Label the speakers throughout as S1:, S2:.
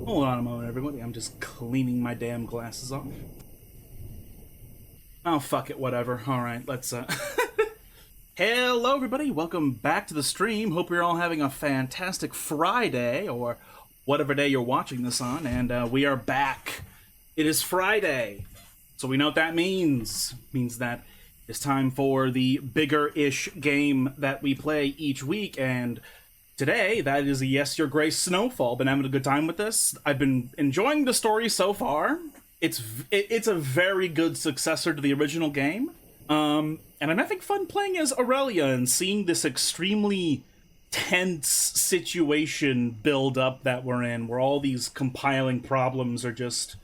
S1: Hold on a moment, everybody. I'm just cleaning my damn glasses off. Oh, fuck it, whatever. Alright, let's, Hello, everybody. Welcome back to the stream. Hope you're all having a fantastic Friday, or whatever day you're watching this on, and we are back. It is Friday, so we know what that means. It means that it's time for the bigger-ish game that we play each week, and today, that is a Yes, Your Grace Snowfall. Been having a good time with this. I've been enjoying the story so far. It's a very good successor to the original game. And I'm having fun playing as Aurelia and seeing this extremely tense situation build up that we're in, where all these compiling problems are just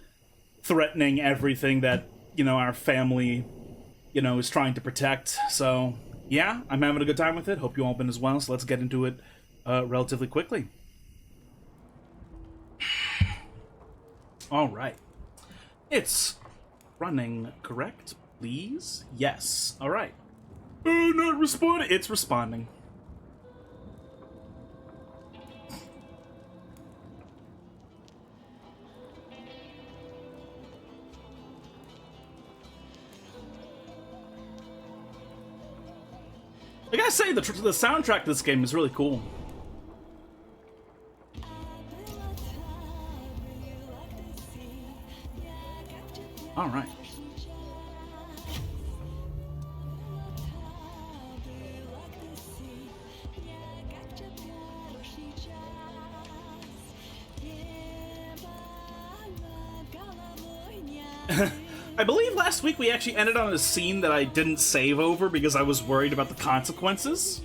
S1: threatening everything that, you know, our family, you know, is trying to protect. So, yeah, I'm having a good time with it. Hope you all been as well, so let's get into it relatively quickly. All right. It's running, correct? Please? Yes. All right. Oh, not responding. It's responding. I gotta say, the soundtrack to this game is really cool. All right. I believe last week we actually ended on a scene that I didn't save over because I was worried about the consequences.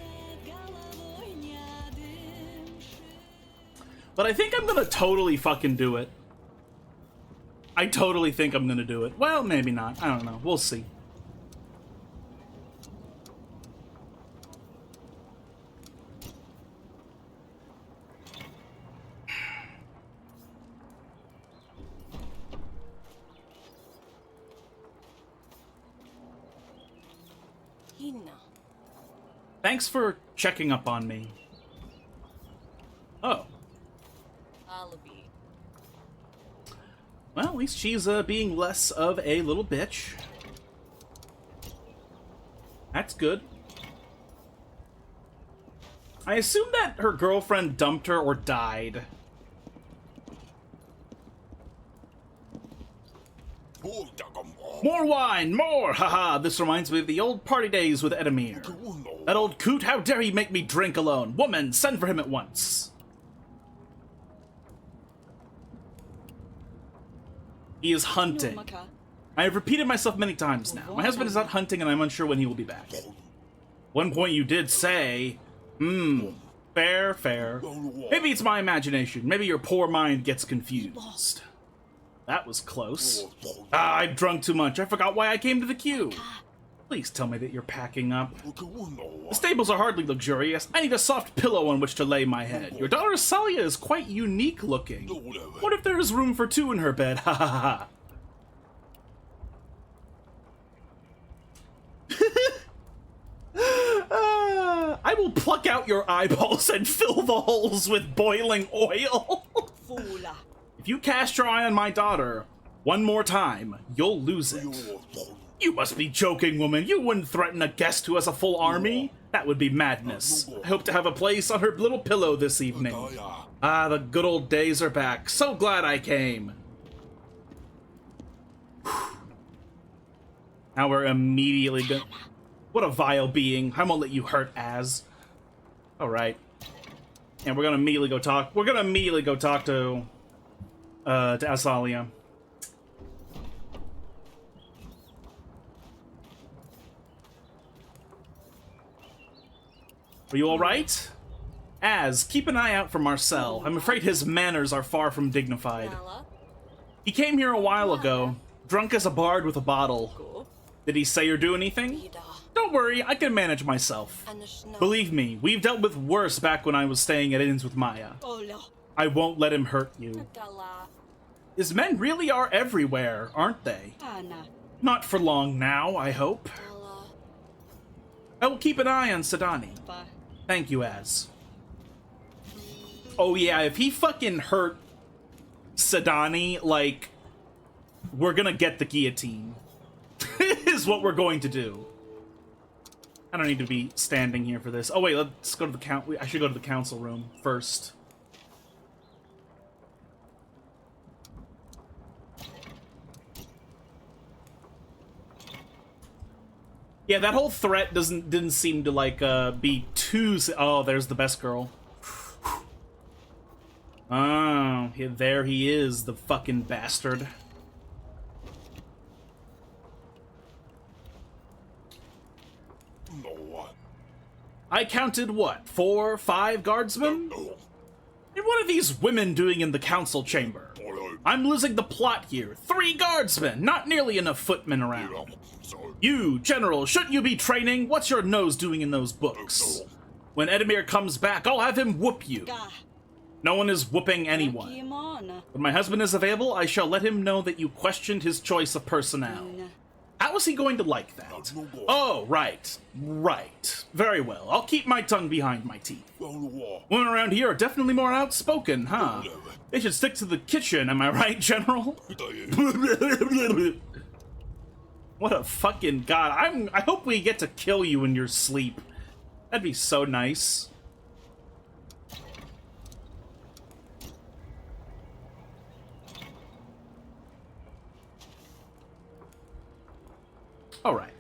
S1: But I think I'm gonna totally fucking do it. I totally think I'm gonna do it. Well, maybe not. I don't know. We'll see. Thanks for checking up on me. Oh. Well, at least she's being less of a little bitch. That's good. I assume that her girlfriend dumped her or died. More wine! More! Haha, this reminds me of the old party days with Edamir. That old coot, how dare he make me drink alone? Woman, send for him at once. He is hunting. I have repeated myself many times now. My husband is out hunting and I'm unsure when he will be back. One point you did say, fair, fair. Maybe it's my imagination. Maybe your poor mind gets confused. That was close. Ah, I drunk too much. I forgot why I came to the queue. Please tell me that you're packing up. The stables are hardly luxurious. I need a soft pillow on which to lay my head. Your daughter Salia is quite unique looking. What if there is room for two in her bed? Ha ha ha. I will pluck out your eyeballs and fill the holes with boiling oil. If you cast your eye on my daughter one more time, you'll lose it. You must be joking, woman. You wouldn't threaten a guest who has a full army? That would be madness. I hope to have a place on her little pillow this evening. Ah, the good old days are back. So glad I came. Now we're immediately gonna... What a vile being. I'm gonna let you hurt Az. Alright. And we're gonna immediately go talk... We're gonna immediately go talk to Azalia. Are you alright? Az, keep an eye out for Marcel. I'm afraid his manners are far from dignified. He came here a while ago, drunk as a bard with a bottle. Did he say or do anything? Don't worry, I can manage myself. Believe me, we've dealt with worse back when I was staying at inns with Maya. I won't let him hurt you. His men really are everywhere, aren't they? Not for long now, I hope. I will keep an eye on Sadani. Thank you, Az. Oh yeah, if he fucking hurt Sedani, like, we're gonna get the guillotine. Is what we're going to do. I don't need to be standing here for this. Oh wait, let's go to the I should go to the council room first. Yeah, that whole threat didn't seem to like be too. Oh, there's the best girl. Oh, there he is, the fucking bastard. I counted, what, 4, 5 guardsmen? And what are these women doing in the council chamber? I'm losing the plot here. 3 guardsmen, not nearly enough footmen around. You, General, shouldn't you be training? What's your nose doing in those books? When Edmir comes back, I'll have him whoop you. No one is whooping anyone. When my husband is available, I shall let him know that you questioned his choice of personnel. How is he going to like that? Oh, right. Right. Very well. I'll keep my tongue behind my teeth. Women around here are definitely more outspoken, huh? They should stick to the kitchen, am I right, General? What a fucking god. I hope we get to kill you in your sleep. That'd be so nice. Alright.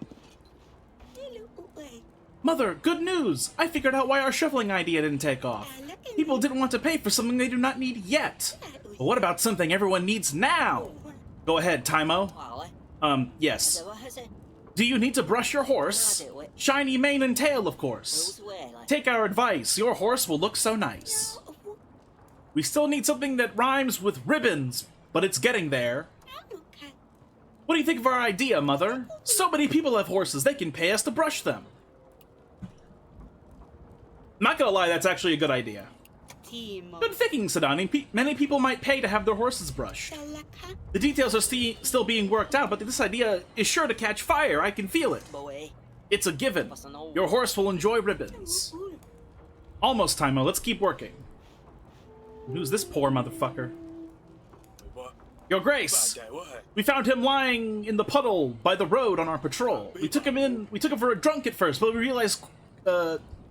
S1: Mother, good news! I figured out why our shoveling idea didn't take off. People didn't want to pay for something they do not need yet. But what about something everyone needs now? Go ahead, Taimo. Yes. Do you need to brush your horse? Shiny mane and tail, of course. Take our advice, your horse will look so nice. We still need something that rhymes with ribbons, but it's getting there. What do you think of our idea, Mother? So many people have horses, they can pay us to brush them. Not gonna lie, that's actually a good idea. Good thinking, Sedani. Many people might pay to have their horses brushed. The details are still being worked out, but this idea is sure to catch fire. I can feel it. It's a given. Your horse will enjoy ribbons. Almost, Taimo. Let's keep working. Who's this poor motherfucker? Your Grace! We found him lying in the puddle by the road on our patrol. We took him for a drunk at first, but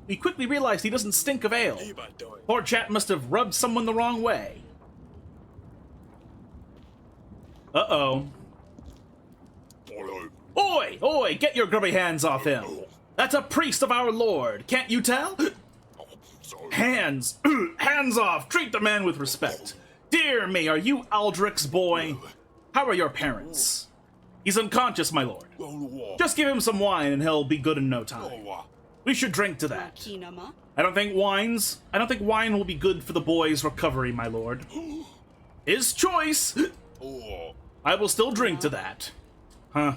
S1: we quickly realized he doesn't stink of ale. Poor chap must have rubbed someone the wrong way. Uh-oh. Oi! Oi! Get your grubby hands off him! That's a priest of our lord! Can't you tell? Hands! Hands off! Treat the man with respect! Dear me, are you Aldrich's boy? How are your parents? He's unconscious, my lord. Just give him some wine and he'll be good in no time. We should drink to that. I don't think wine will be good for the boy's recovery, my lord. His choice! I will still drink to that. Huh.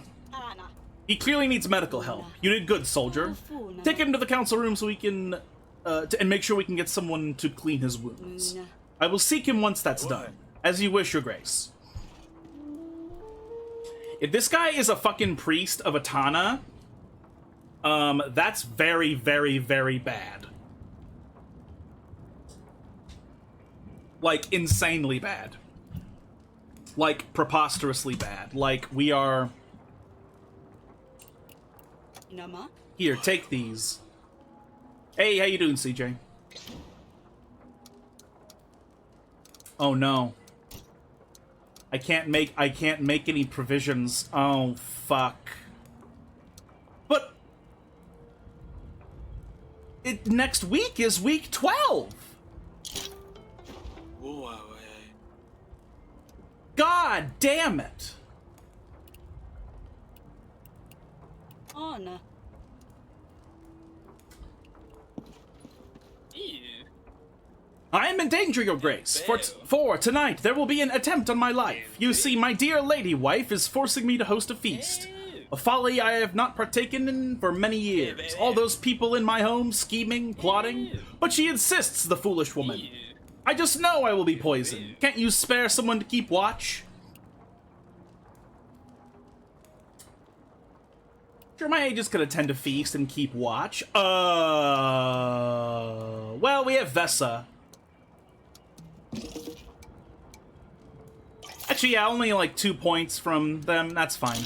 S1: He clearly needs medical help. You did good, soldier. Take him to the council room so we can, and make sure we can get someone to clean his wounds. I will seek him once that's done. As you wish, your grace. If this guy is a fucking priest of Atana, that's very, very, very bad. Like, insanely bad. Like, preposterously bad. Like, we are... Here, take these. Hey, how you doing, CJ? Oh no. I can't make any provisions. Oh fuck. But next week is week 12. God damn it.
S2: Oh no.
S1: I am in danger, your grace. For tonight, there will be an attempt on my life. You see, my dear lady wife is forcing me to host a feast. A folly I have not partaken in for many years. All those people in my home scheming, plotting. But she insists, the foolish woman. I just know I will be poisoned. Can't you spare someone to keep watch? Sure, my agents could attend a feast and keep watch. Well, we have Vesa. Actually, yeah, only like 2 points from them. That's fine.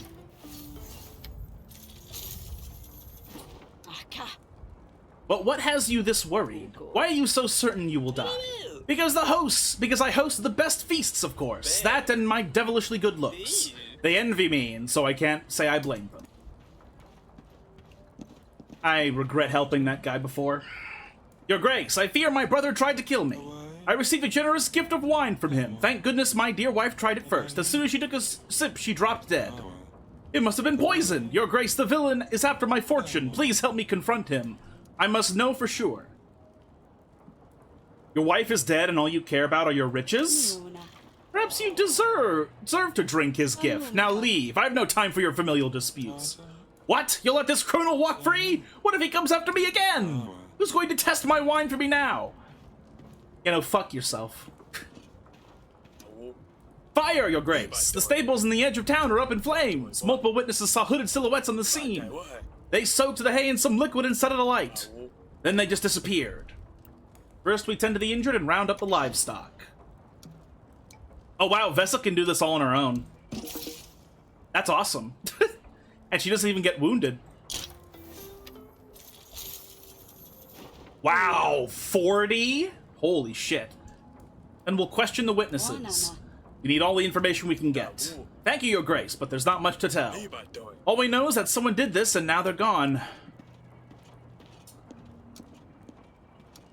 S1: But what has you this worried? Why are you so certain you will die? Because I host the best feasts, of course. That and my devilishly good looks. They envy me, and so I can't say I blame them. I regret helping that guy before. Your Grace, I fear my brother tried to kill me. I received a generous gift of wine from him. Thank goodness my dear wife tried it first. As soon as she took a sip, she dropped dead. It must have been poison. Your Grace, the villain is after my fortune. Please help me confront him. I must know for sure. Your wife is dead and all you care about are your riches? Perhaps you deserve to drink his gift. Now leave. I have no time for your familial disputes. What? You'll let this criminal walk free? What if he comes after me again? Who's going to test my wine for me now? You know, fuck yourself. Fire, Your Grace! The stables in the edge of town are up in flames. Multiple witnesses saw hooded silhouettes on the scene. They soaked the hay in some liquid and set it alight. Then they just disappeared. First, we tend to the injured and round up the livestock. Oh wow, Vessa can do this all on her own. That's awesome. And she doesn't even get wounded. Wow, 40? Holy shit. And we'll question the witnesses. We need all the information we can get. Thank you, Your Grace, but there's not much to tell. All we know is that someone did this and now they're gone.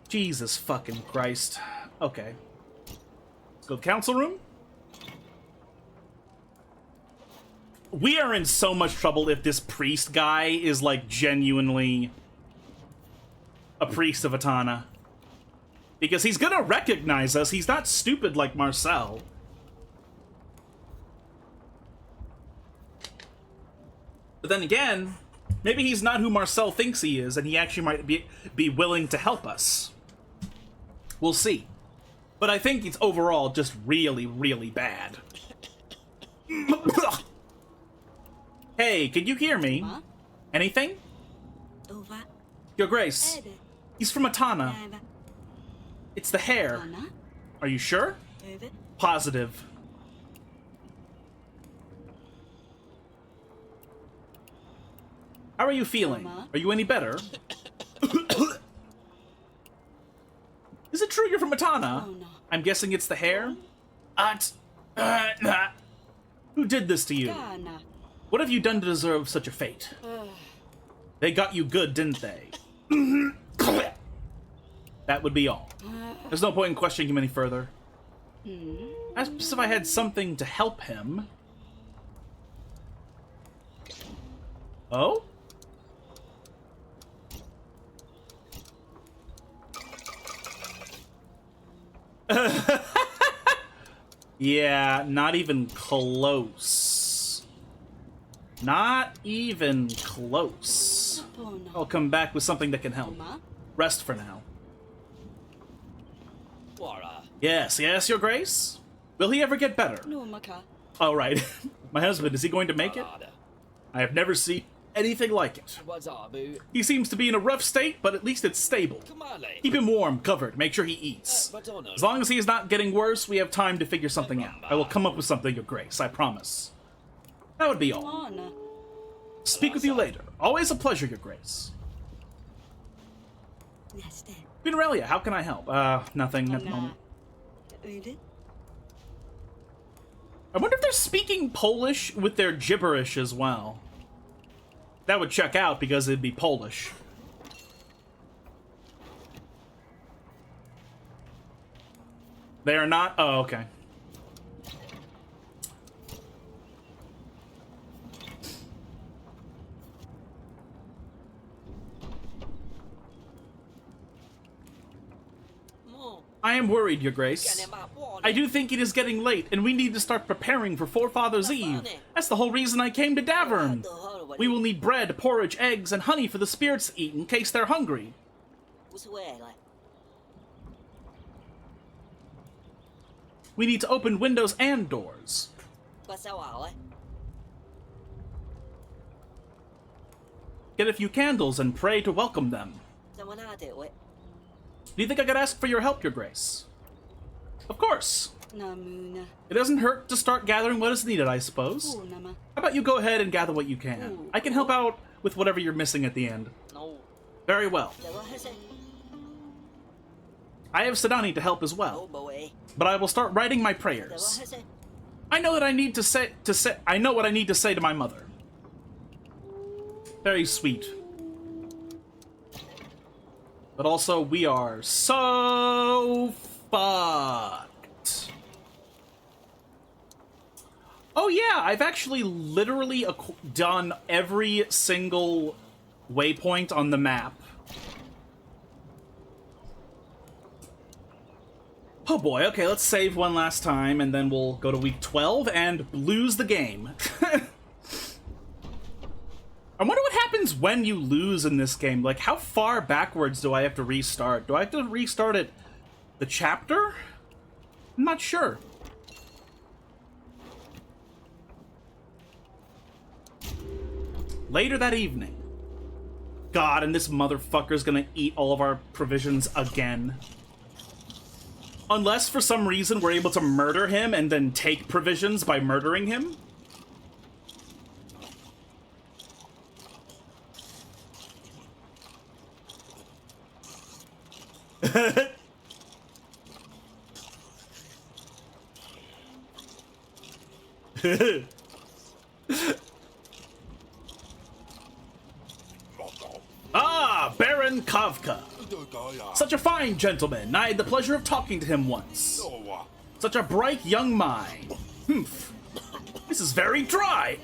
S1: Jesus fucking Christ. Okay. Let's go to the council room. We are in so much trouble if this priest guy is, like, genuinely a priest of Atana. Because he's gonna recognize us. He's not stupid like Marcel. But then again, maybe he's not who Marcel thinks he is, and he actually might be willing to help us. We'll see. But I think it's overall just really, really bad. Hey, can you hear me? Anything? Your Grace, he's from Atana. It's the hair. Are you sure? Positive. How are you feeling? Are you any better? Is it true you're from Atana? I'm guessing it's the hair? Who did this to you? What have you done to deserve such a fate? They got you good, didn't they? That would be all. There's no point in questioning him any further. As if I had something to help him. Oh? Yeah, not even close. Not even close. I'll come back with something that can help. Rest for now. Yes, yes, Your Grace? Will he ever get better? Oh, right. My husband, is he going to make it? I have never seen anything like it. He seems to be in a rough state, but at least it's stable. Keep him warm, covered, make sure he eats. As long as he is not getting worse, we have time to figure something out. I will come up with something, Your Grace, I promise. That would be all. Speak with you later. Always a pleasure, Your Grace. Queen Aurelia, how can I help? Nothing at the moment. I wonder if they're speaking Polish with their gibberish as well. That would check out because it'd be Polish. They are not? Oh, okay. I am worried, Your Grace. I do think it is getting late, and we need to start preparing for Forefathers' Eve. That's the whole reason I came to Davern. We will need bread, porridge, eggs, and honey for the spirits to eat in case they're hungry. We need to open windows and doors. Get a few candles and pray to welcome them. Do you think I could ask for your help, Your Grace? Of course.
S2: Namuna.
S1: It doesn't hurt to start gathering what is needed, I suppose.
S2: Nama.
S1: How about you go ahead and gather what you can? I can help out with whatever you're missing at the end.
S2: No.
S1: Very well. I have Sedani to help as well, but I will start writing my prayers. I know that I need to say I know what I need to say to my mother. Very sweet. But also, we are so fucked. Oh yeah, I've actually literally done every single waypoint on the map. Oh boy, okay, let's save one last time, and then we'll go to week 12 and lose the game. I wonder what happens when you lose in this game. Like, how far backwards do I have to restart? Do I have to restart at the chapter? I'm not sure. Later that evening. God, and this motherfucker's gonna eat all of our provisions again. Unless for some reason we're able to murder him and then take provisions by murdering him. Ah, Baron Kavka. Such a fine gentleman. I had the pleasure of talking to him once. Such a bright young mind. Humph. This is very dry.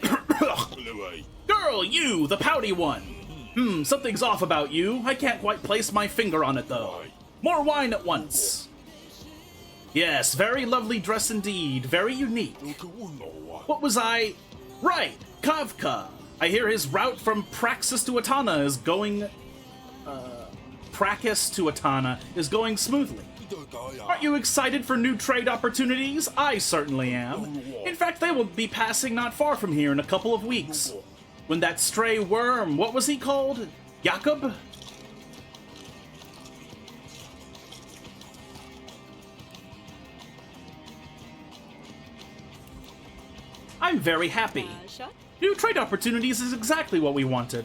S1: Girl, you, the pouty one. Something's off about you. I can't quite place my finger on it, though. More wine at once. Yes, very lovely dress indeed. Very unique. What was I... Right, Kavka. I hear his route from Praxis to Atana is going... Praxis to Atana is going smoothly. Aren't you excited for new trade opportunities? I certainly am. In fact, they will be passing not far from here in a couple of weeks. When that stray worm, what was he called? Jakob? I'm very happy. New trade opportunities is exactly what we wanted.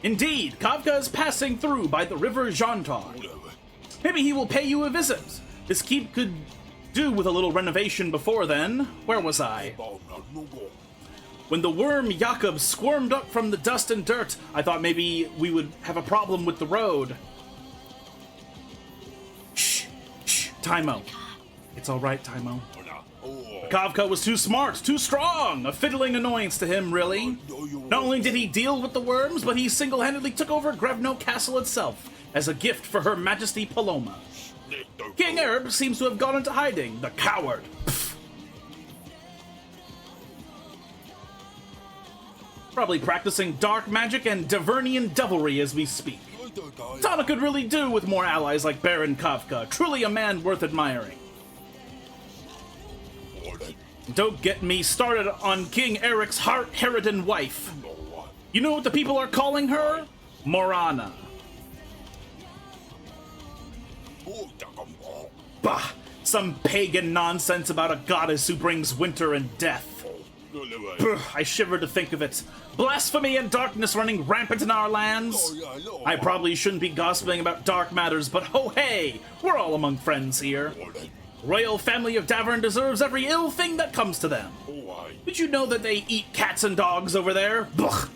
S1: Indeed, Kavka is passing through by the river Jantar. Maybe he will pay you a visit. This keep could do with a little renovation before then. Where was I? When the worm Jakob squirmed up from the dust and dirt, I thought maybe we would have a problem with the road. Shh, shh, Taimo. It's all right, Taimo. Kavka was too smart, too strong, a fiddling annoyance to him, really. Not only did he deal with the worms, but he single-handedly took over Grevno Castle itself as a gift for Her Majesty Paloma. King Erb seems to have gone into hiding, the coward. Pfft. Probably practicing dark magic and Divernian devilry as we speak. Tana could really do with more allies like Baron Kavka, truly a man worth admiring. Don't get me started on King Eric's heart-harridan wife. You know what the people are calling her? Morana. Bah! Some pagan nonsense about a goddess who brings winter and death. Brr, I shiver to think of it. Blasphemy and darkness running rampant in our lands. I probably shouldn't be gossiping about dark matters, but ho hey! We're all among friends here. Royal family of Davern deserves every ill thing that comes to them. Did you know that they eat cats and dogs over there? Blech.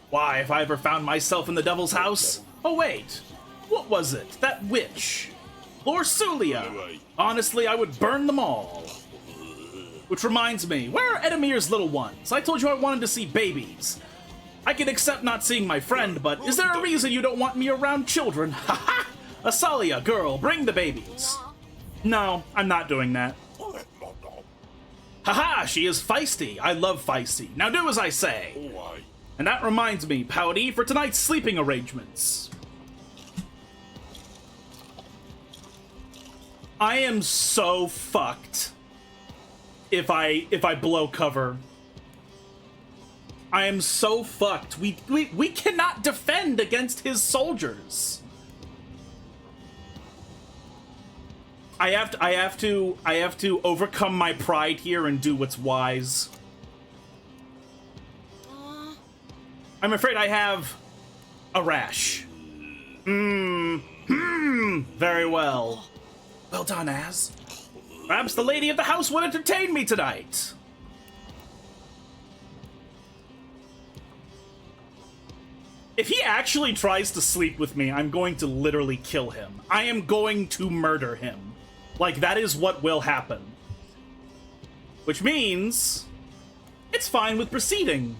S1: Why, if I ever found myself in the Devil's House... Oh wait, what was it? That witch? Lorsulia. Honestly, I would burn them all. Which reminds me, where are Edemir's little ones? I told you I wanted to see babies. I can accept not seeing my friend, but is there a reason you don't want me around children? Haha! Asalia, girl, bring the babies. No, I'm not doing that. Haha, she is feisty. I love feisty. Now do as I say. And that reminds me, Pouty, for tonight's sleeping arrangements. I am so fucked if I blow cover. I am so fucked. We cannot defend against his soldiers. I have to overcome my pride here and do what's wise. I'm afraid I have a rash. Very well. Well done, Az. Perhaps the lady of the house would entertain me tonight. If he actually tries to sleep with me, I'm going to literally kill him. I am going to murder him. Like, that is what will happen. Which means it's fine with proceeding.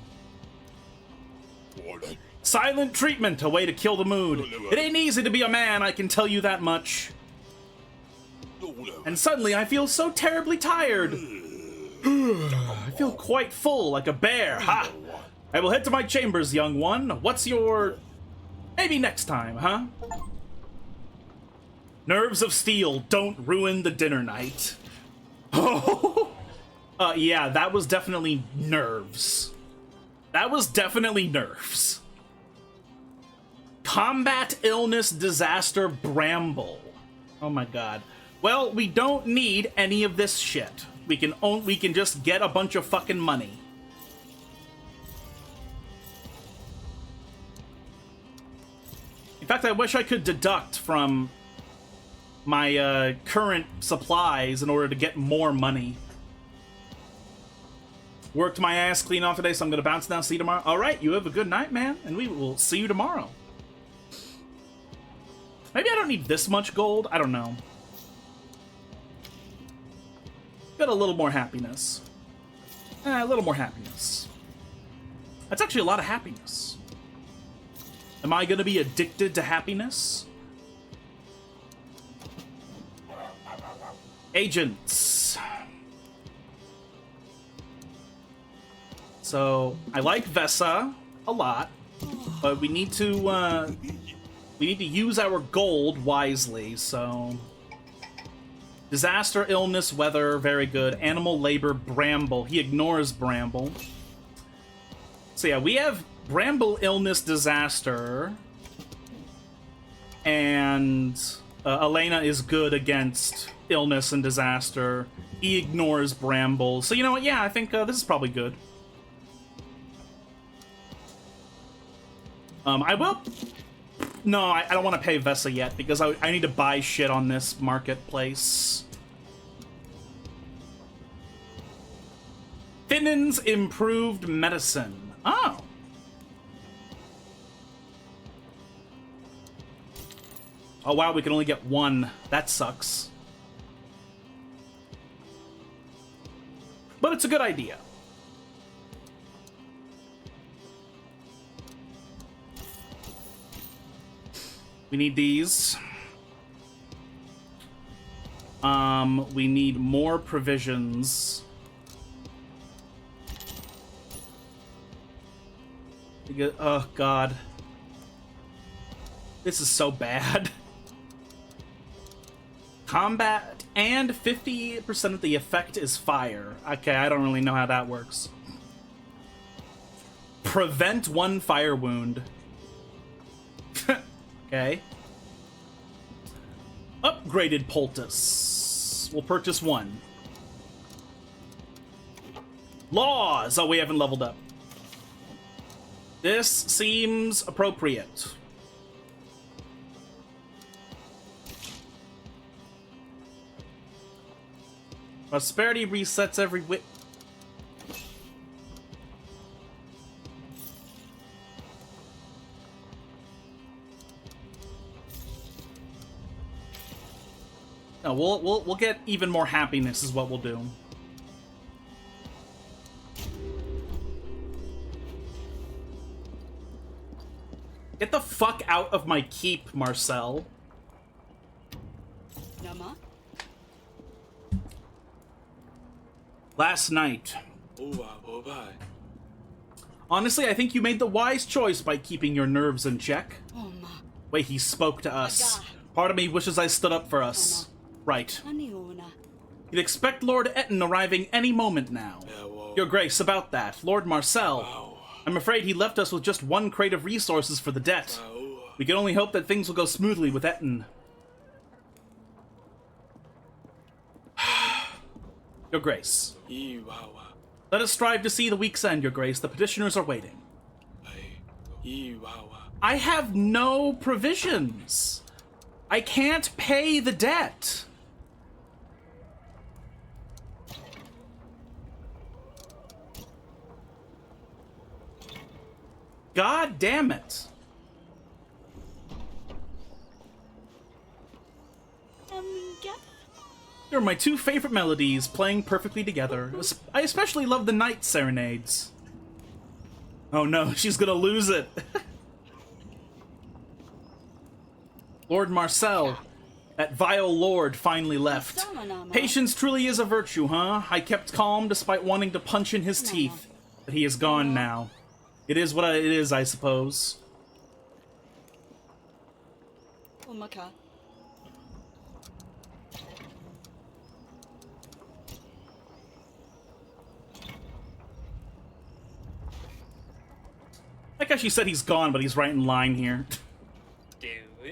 S1: Silent treatment, a way to kill the mood. It ain't easy to be a man, I can tell you that much. And suddenly I feel so terribly tired. I feel quite full, like a bear. Ha! I will head to my chambers, young one. What's your... Maybe next time, huh? Nerves of steel, don't ruin the dinner night. Oh! Yeah, that was definitely nerves. That was definitely nerves. Combat, illness, disaster, bramble. Oh my god. Well, we don't need any of this shit. We can just get a bunch of fucking money. In fact, I wish I could deduct from my current supplies in order to get more money. Worked my ass clean off today, so I'm gonna bounce down. See you tomorrow. All right, you have a good night, man, and we will see you tomorrow. Maybe I don't need this much gold. I don't know. Got a little more happiness. A little more happiness. That's actually a lot of happiness. Am I gonna be addicted to happiness? Agents. So I like Vesa a lot, but we need to use our gold wisely. So disaster, illness, weather, very good. Animal labor, bramble. He ignores bramble. So yeah, we have bramble, illness, disaster, and Elena is good against illness and disaster. He ignores bramble. So you know what? Yeah, I think this is probably good. I will... No, I don't want to pay Vesa yet, because I need to buy shit on this marketplace. Finnan's improved medicine. Oh. Oh, wow, we can only get one. That sucks. But it's a good idea. We need these. We need more provisions. Oh, God. This is so bad. Combat and 50% of the effect is fire. Okay, I don't really know how that works. Prevent one fire wound. Okay. Upgraded poultice. We'll purchase one. Laws! Oh, we haven't leveled up. This seems appropriate. Prosperity resets every week. No, we'll get even more happiness is what we'll do. Get the fuck out of my keep, Marcel.
S2: Nama?
S1: Last night. Honestly, I think you made the wise choice by keeping your nerves in check. Wait, he spoke to us. Part of me wishes I stood up for us. Right. You'd expect Lord Etten arriving any moment now. Your Grace, about that, Lord Marcel. I'm afraid he left us with just one crate of resources for the debt. We can only hope that things will go smoothly with Etten. Your Grace. Let us strive to see the week's end, Your Grace. The petitioners are waiting. I have no provisions. I can't pay the debt. God damn it.
S2: Yeah.
S1: They're my two favorite melodies, playing perfectly together. I especially love the night serenades. Oh no, she's gonna lose it. Lord Marcel, that vile lord, finally left. Patience truly is a virtue, huh? I kept calm despite wanting to punch in his teeth. But he is gone now. It is what it is, I suppose.
S2: Umaka.
S1: I guess she said he's gone, but he's right in line here.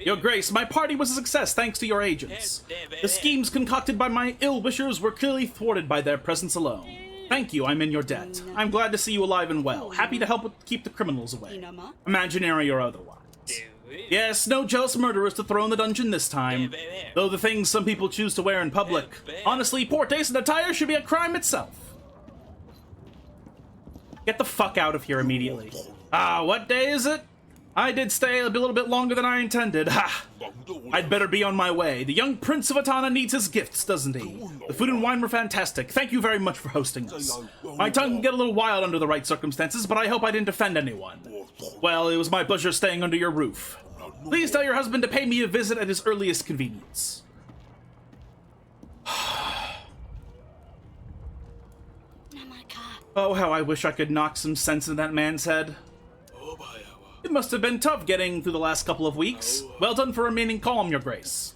S1: Your Grace, my party was a success thanks to your agents. The schemes concocted by my ill-wishers were clearly thwarted by their presence alone. Thank you, I'm in your debt. I'm glad to see you alive and well. Happy to help keep the criminals away. Imaginary or otherwise. Yes, no jealous murderers to throw in the dungeon this time. Though the things some people choose to wear in public. Honestly, poor taste in attire should be a crime itself. Get the fuck out of here immediately. Ah, what day is it? I did stay a little bit longer than I intended. Ha! I'd better be on my way. The young Prince of Atana needs his gifts, doesn't he? The food and wine were fantastic. Thank you very much for hosting us. My tongue can get a little wild under the right circumstances, but I hope I didn't offend anyone. Well, it was my pleasure staying under your roof. Please tell your husband to pay me a visit at his earliest convenience. Oh, how I wish I could knock some sense into that man's head. It must have been tough getting through the last couple of weeks. Well done for remaining calm, Your Grace.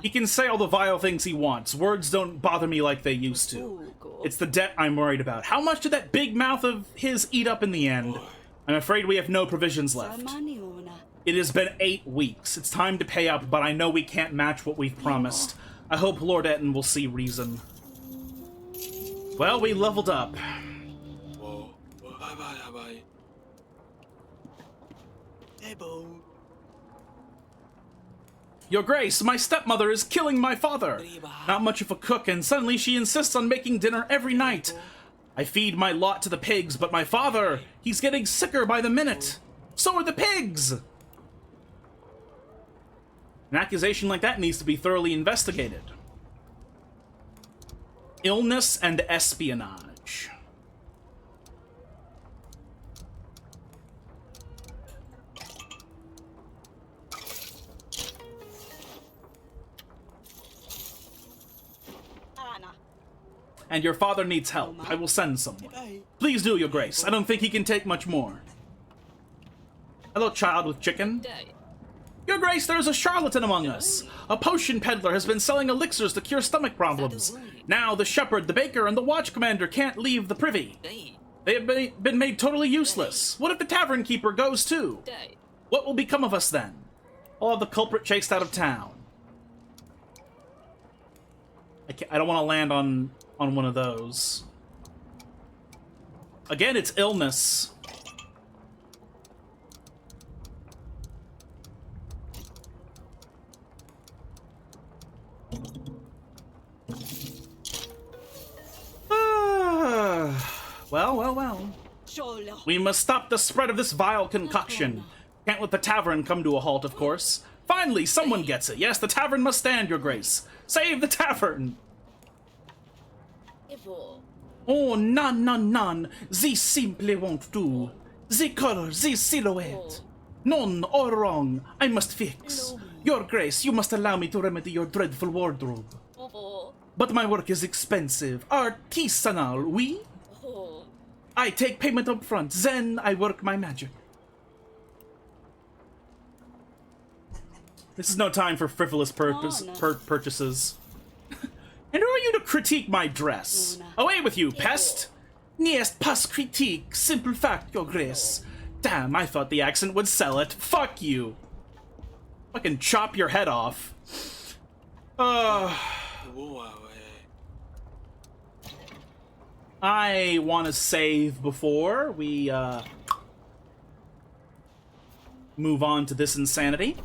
S1: He can say all the vile things he wants. Words don't bother me like they used to. It's the debt I'm worried about. How much did that big mouth of his eat up in the end? I'm afraid we have no provisions left. It has been 8 weeks. It's time to pay up, but I know we can't match what we've promised. I hope Lord Etten will see reason. Well, we leveled up. Your Grace, my stepmother is killing my father. Not much of a cook, and suddenly she insists on making dinner every night. I feed my lot to the pigs, but my father, he's getting sicker by the minute. So are the pigs! An accusation like that needs to be thoroughly investigated. Illness and espionage. And your father needs help. I will send someone. Please do, Your Grace. I don't think he can take much more. Hello, child with chicken. Your Grace, there's a charlatan among us. A potion peddler has been selling elixirs to cure stomach problems. Now the shepherd, the baker, and the watch commander can't leave the privy. They have been made totally useless. What if the tavern keeper goes too? What will become of us then? I'll have the culprit chased out of town. I don't want to land on one of those. Again, it's illness. Well. We must stop the spread of this vile concoction. Can't let the tavern come to a halt, of course. Finally, someone gets it. Yes, the tavern must stand, Your Grace. Save the tavern! Oh, none. This simply won't do. The color, the silhouette. None, all wrong. I must fix. Your Grace, you must allow me to remedy your dreadful wardrobe. But my work is expensive. Artisanal, oui? I take payment up front, then I work my magic. This is no time for frivolous purchases. And who are you to critique my dress? Away with you, pest! N'est pas critique, simple fact, Your Grace. Damn, I thought the accent would sell it. Fuck you. Fucking chop your head off. I want to save before we move on to this insanity.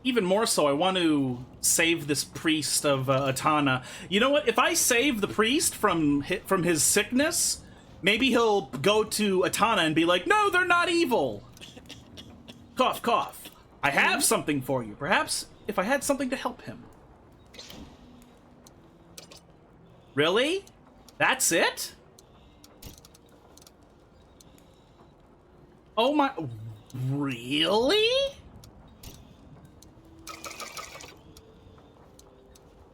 S1: Even more so, I want to save this priest of Atana. You know what? If I save the priest from his sickness, maybe he'll go to Atana and be like, "No, they're not evil." Cough, cough. I have something for you. Perhaps if I had something to help him. Really? That's it? Oh my... Really?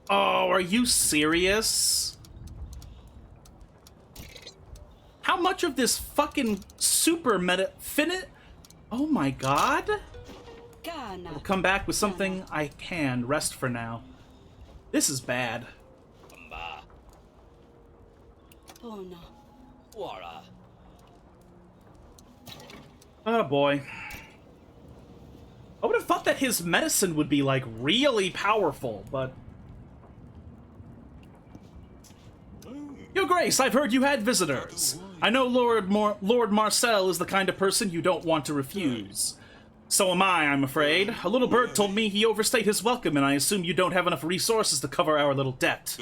S1: Oh, are you serious? How much of this fucking super meta... Oh my god? I'll come back with something I can. Rest for now. This is bad. Oh boy. I would have thought that his medicine would be, like, really powerful, but... Your Grace, I've heard you had visitors. I know Lord Marcel is the kind of person you don't want to refuse. So am I, I'm afraid. A little bird told me he overstayed his welcome, and I assume you don't have enough resources to cover our little debt.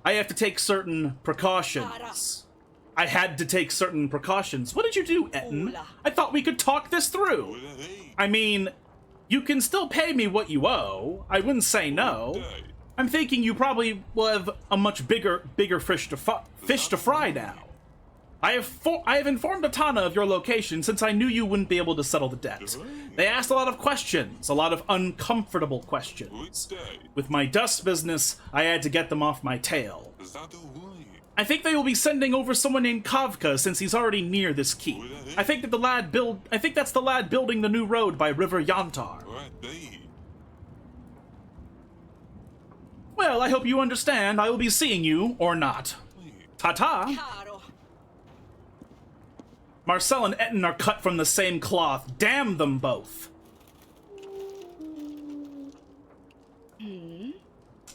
S1: I have to take certain precautions. I had to take certain precautions. What did you do, Etten? I thought we could talk this through. I mean, you can still pay me what you owe. I wouldn't say no. I'm thinking you probably will have a much bigger fish to fry now. I have informed Atana of your location since I knew you wouldn't be able to settle the debt. They asked a lot of questions, a lot of uncomfortable questions. With my dust business, I had to get them off my tail. I think they will be sending over someone named Kavka since he's already near this keep. I think that's the lad building the new road by River Yantar. Well, I hope you understand. I will be seeing you, or not. Ta-ta! Marcel and Etten are cut from the same cloth. Damn them both!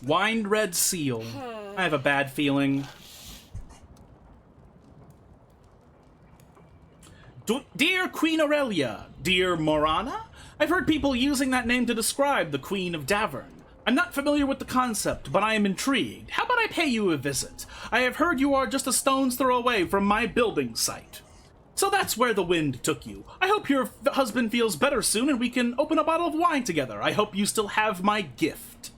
S1: Wined red seal. I have a bad feeling. Dear Queen Aurelia, dear Morana, I've heard people using that name to describe the Queen of Davern. I'm not familiar with the concept, but I am intrigued. How about I pay you a visit? I have heard you are just a stone's throw away from my building site. So that's where the wind took you. I hope your husband feels better soon and we can open a bottle of wine together. I hope you still have my gift.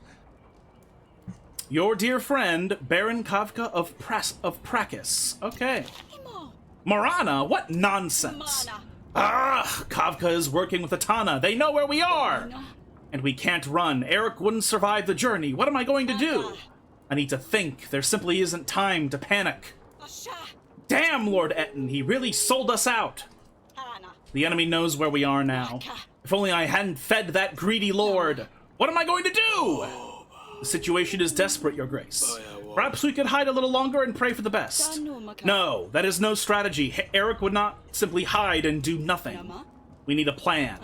S1: Your dear friend, Baron Kavka of Prakis. Okay. Morana, what nonsense. Ah, Kavka is working with Atana. They know where we are. And we can't run. Eric wouldn't survive the journey. What am I going to do? I need to think. There simply isn't time to panic. Damn, Lord Etten, he really sold us out. The enemy knows where we are now. If only I hadn't fed that greedy lord. What am I going to do? The situation is desperate, Your Grace. Perhaps we could hide a little longer and pray for the best. No, that is no strategy. Eric would not simply hide and do nothing. We need a plan.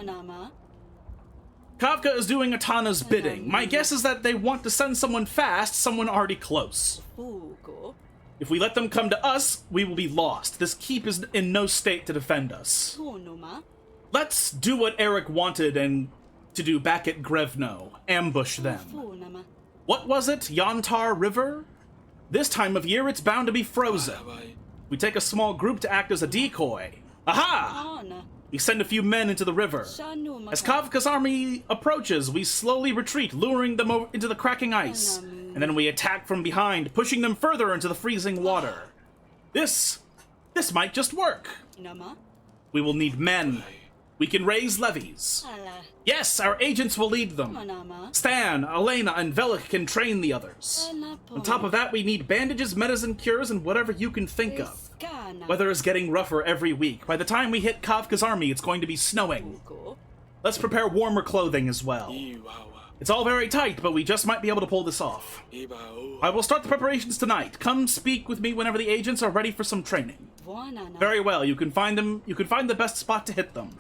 S1: Kavka is doing Atana's bidding. My guess is that they want to send someone fast, someone already close. If we let them come to us, we will be lost. This keep is in no state to defend us. Let's do what Eric wanted and to do back at Grevno. Ambush them. What was it? Yantar River? This time of year, it's bound to be frozen. We take a small group to act as a decoy. Aha! We send a few men into the river. As Kavka's army approaches, we slowly retreat, luring them into the cracking ice. And then we attack from behind, pushing them further into the freezing water. This might just work. We will need men. We can raise levies. Yes, our agents will lead them. Stan, Elena, and Velik can train the others. On top of that, we need bandages, medicine, cures, and whatever you can think of. Weather is getting rougher every week. By the time we hit Kavka's army, it's going to be snowing. Let's prepare warmer clothing as well. It's all very tight, but we just might be able to pull this off. I will start the preparations tonight. Come speak with me whenever the agents are ready for some training. Very well, you can find the best spot to hit them.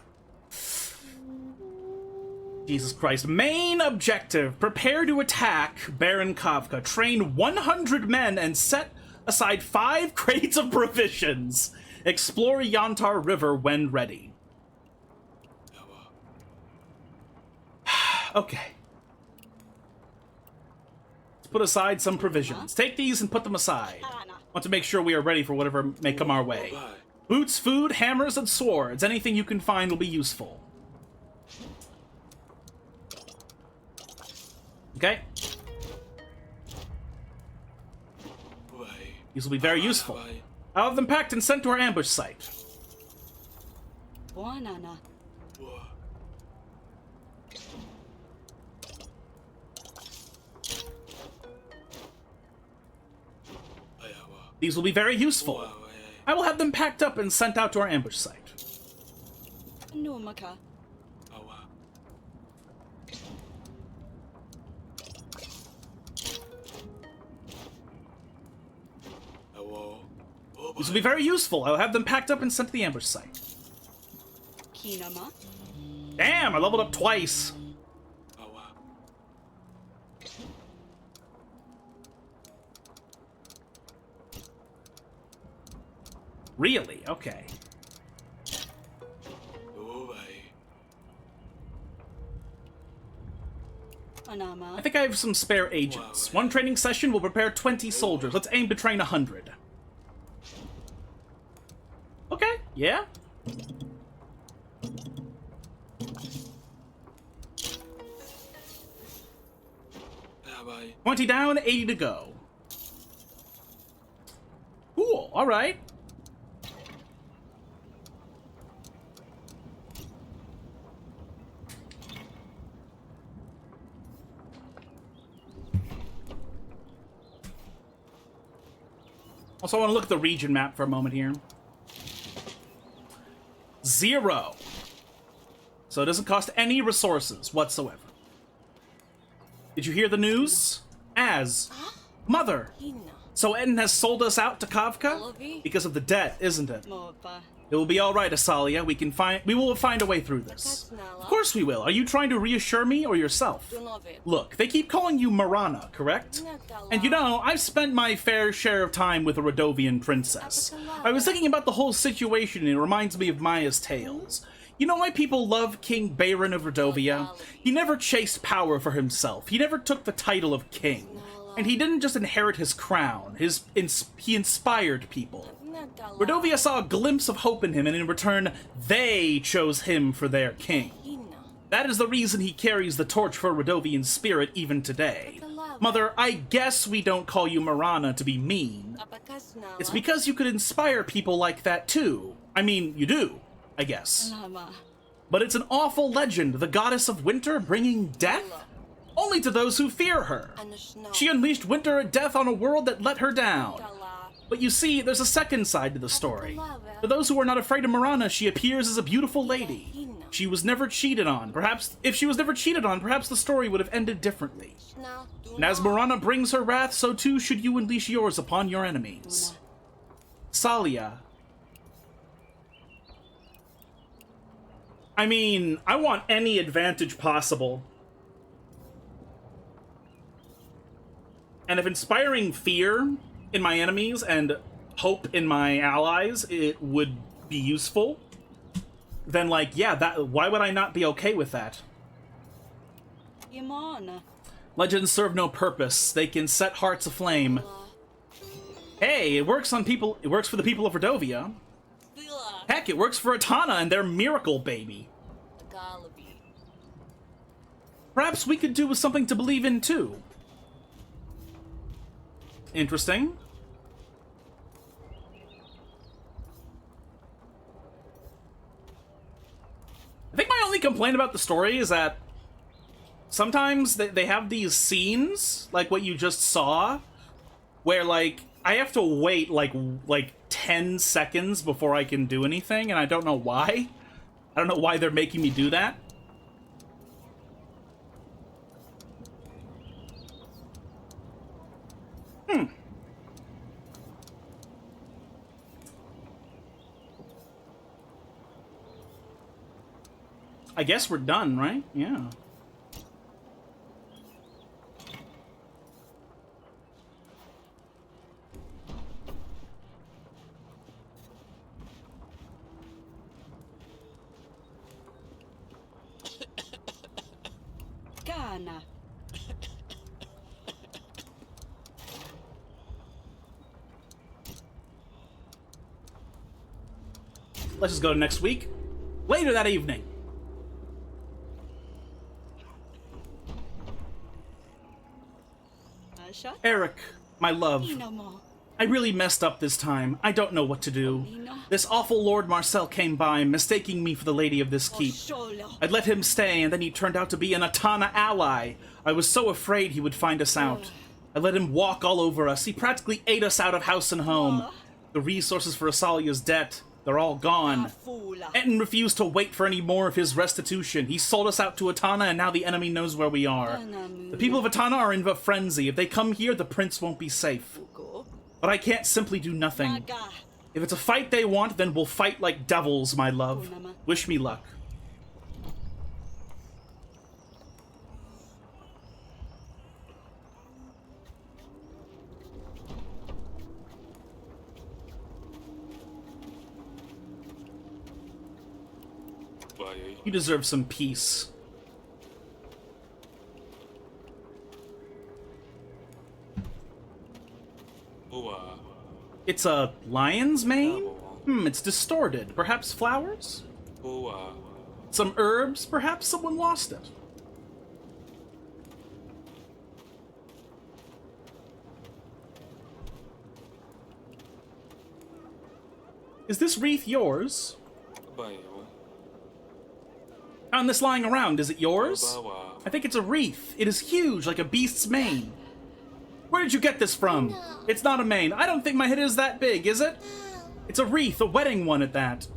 S1: Jesus Christ. Main objective. Prepare to attack Baron Kafka. Train 100 men and set aside 5 crates of provisions. Explore Yantar River when ready. Okay. Let's put aside some provisions. Take these and put them aside. Want to make sure we are ready for whatever may come our way. Boots, food, hammers, and swords. Anything you can find will be useful. Okay. These will be very useful. I'll have them packed and sent to our ambush site. These will be very useful. I will have them packed up and sent out to our ambush site.
S2: No, Maka.
S1: These will be very useful. I'll have them packed up and sent to the ambush site.
S2: Kinama.
S1: Damn, I leveled up twice. Really? Okay. I think I have some spare agents. One training session will prepare 20 soldiers. Let's aim to train 100. Okay, yeah.
S3: Bye.
S1: 20 down, 80 to go. Cool, alright. Also, I want to look at the region map for a moment here. 0. So it doesn't cost any resources whatsoever. Did you hear the news? Mother! So Eden has sold us out to Kafka? Because of the debt, isn't it? It will be alright, Asalia. We will find a way through this. Of course we will. Are you trying to reassure me or yourself? Look, they keep calling you Marana, correct? And you know, I've spent my fair share of time with a Rodovian princess. I was thinking about the whole situation and it reminds me of Maya's tales. You know why people love King Baron of Rodovia? He never chased power for himself. He never took the title of king. And he didn't just inherit his crown. He inspired people. Rodovia saw a glimpse of hope in him, and in return, they chose him for their king. That is the reason he carries the torch for Rodovian spirit even today. Mother, I guess we don't call you Marana to be mean. It's because you could inspire people like that too. I mean, you do, I guess. But it's an awful legend, the goddess of winter bringing death? Only to those who fear her. She unleashed winter and death on a world that let her down. But you see, there's a second side to the story. For those who are not afraid of Marana, she appears as a beautiful lady. She was never cheated on. Perhaps, if she was never cheated on, perhaps the story would have ended differently. And as Marana brings her wrath, so too should you unleash yours upon your enemies. Salia. I mean, I want any advantage possible. And if inspiring fear in my enemies and hope in my allies, it would be useful, then, like, yeah, why would I not be okay with that? Legends serve no purpose. They can set hearts aflame. Hey, it works on people. It works for the people of Rodovia. Heck, it works for Atana and their miracle baby. Perhaps we could do with something to believe in too. Interesting. I think my only complaint about the story is that sometimes they have these scenes, like what you just saw, where, like, I have to wait, like 10 seconds before I can do anything, and I don't know why. I don't know why they're making me do that. I guess we're done, right? Yeah.
S2: Ana.
S1: Let's just go to next week. Later that evening.
S2: Asha.
S1: Eric, my love.
S2: Kinama.
S1: I really messed up this time. I don't know what to do. This awful Lord Marcel came by, mistaking me for the lady of this keep.
S2: Oshola.
S1: I'd let him stay, and then he turned out to be an Atana ally. I was so afraid he would find us out. I let him walk all over us. He practically ate us out of house and home. The resources for Asalia's debt, they're all gone.
S2: Fula.
S1: Etten refused to wait for any more of his restitution. He sold us out to Atana, and now the enemy knows where we are. The people of Atana are in a frenzy. If they come here, the prince won't be safe. But I can't simply do nothing.
S2: Naga.
S1: If it's a fight they want, then we'll fight like devils, my love. Wish me luck.
S3: Bye.
S1: You deserve some peace.
S3: Boa.
S1: It's a lion's mane? It's distorted. Perhaps flowers?
S3: Boa.
S1: Some herbs? Perhaps someone lost it. Is this wreath yours?
S3: Bye.
S1: Found this lying around. Is it yours?
S3: Bawa.
S1: I think it's a wreath. It is huge, like a beast's mane. Where did you get this from? It's not a mane. I don't think my head is that big, is it? It's a wreath, a wedding one at that.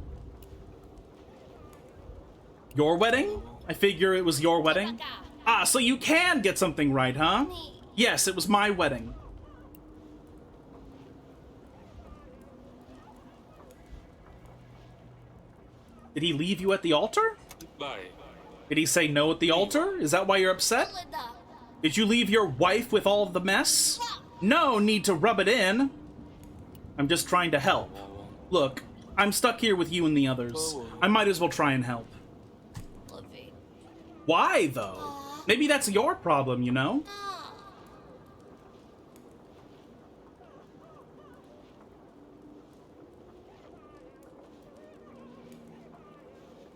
S1: Your wedding? I figure it was your wedding. Ah, so you can get something right, huh? Yes, it was my wedding. Did he leave you at the altar?
S3: Bye.
S1: Did he say no at the altar? Is that why you're upset? Did you leave your wife with all of the mess? No need to rub it in. I'm just trying to help. Look, I'm stuck here with you and the others. I might as well try and help. Why, though? Maybe that's your problem, you know?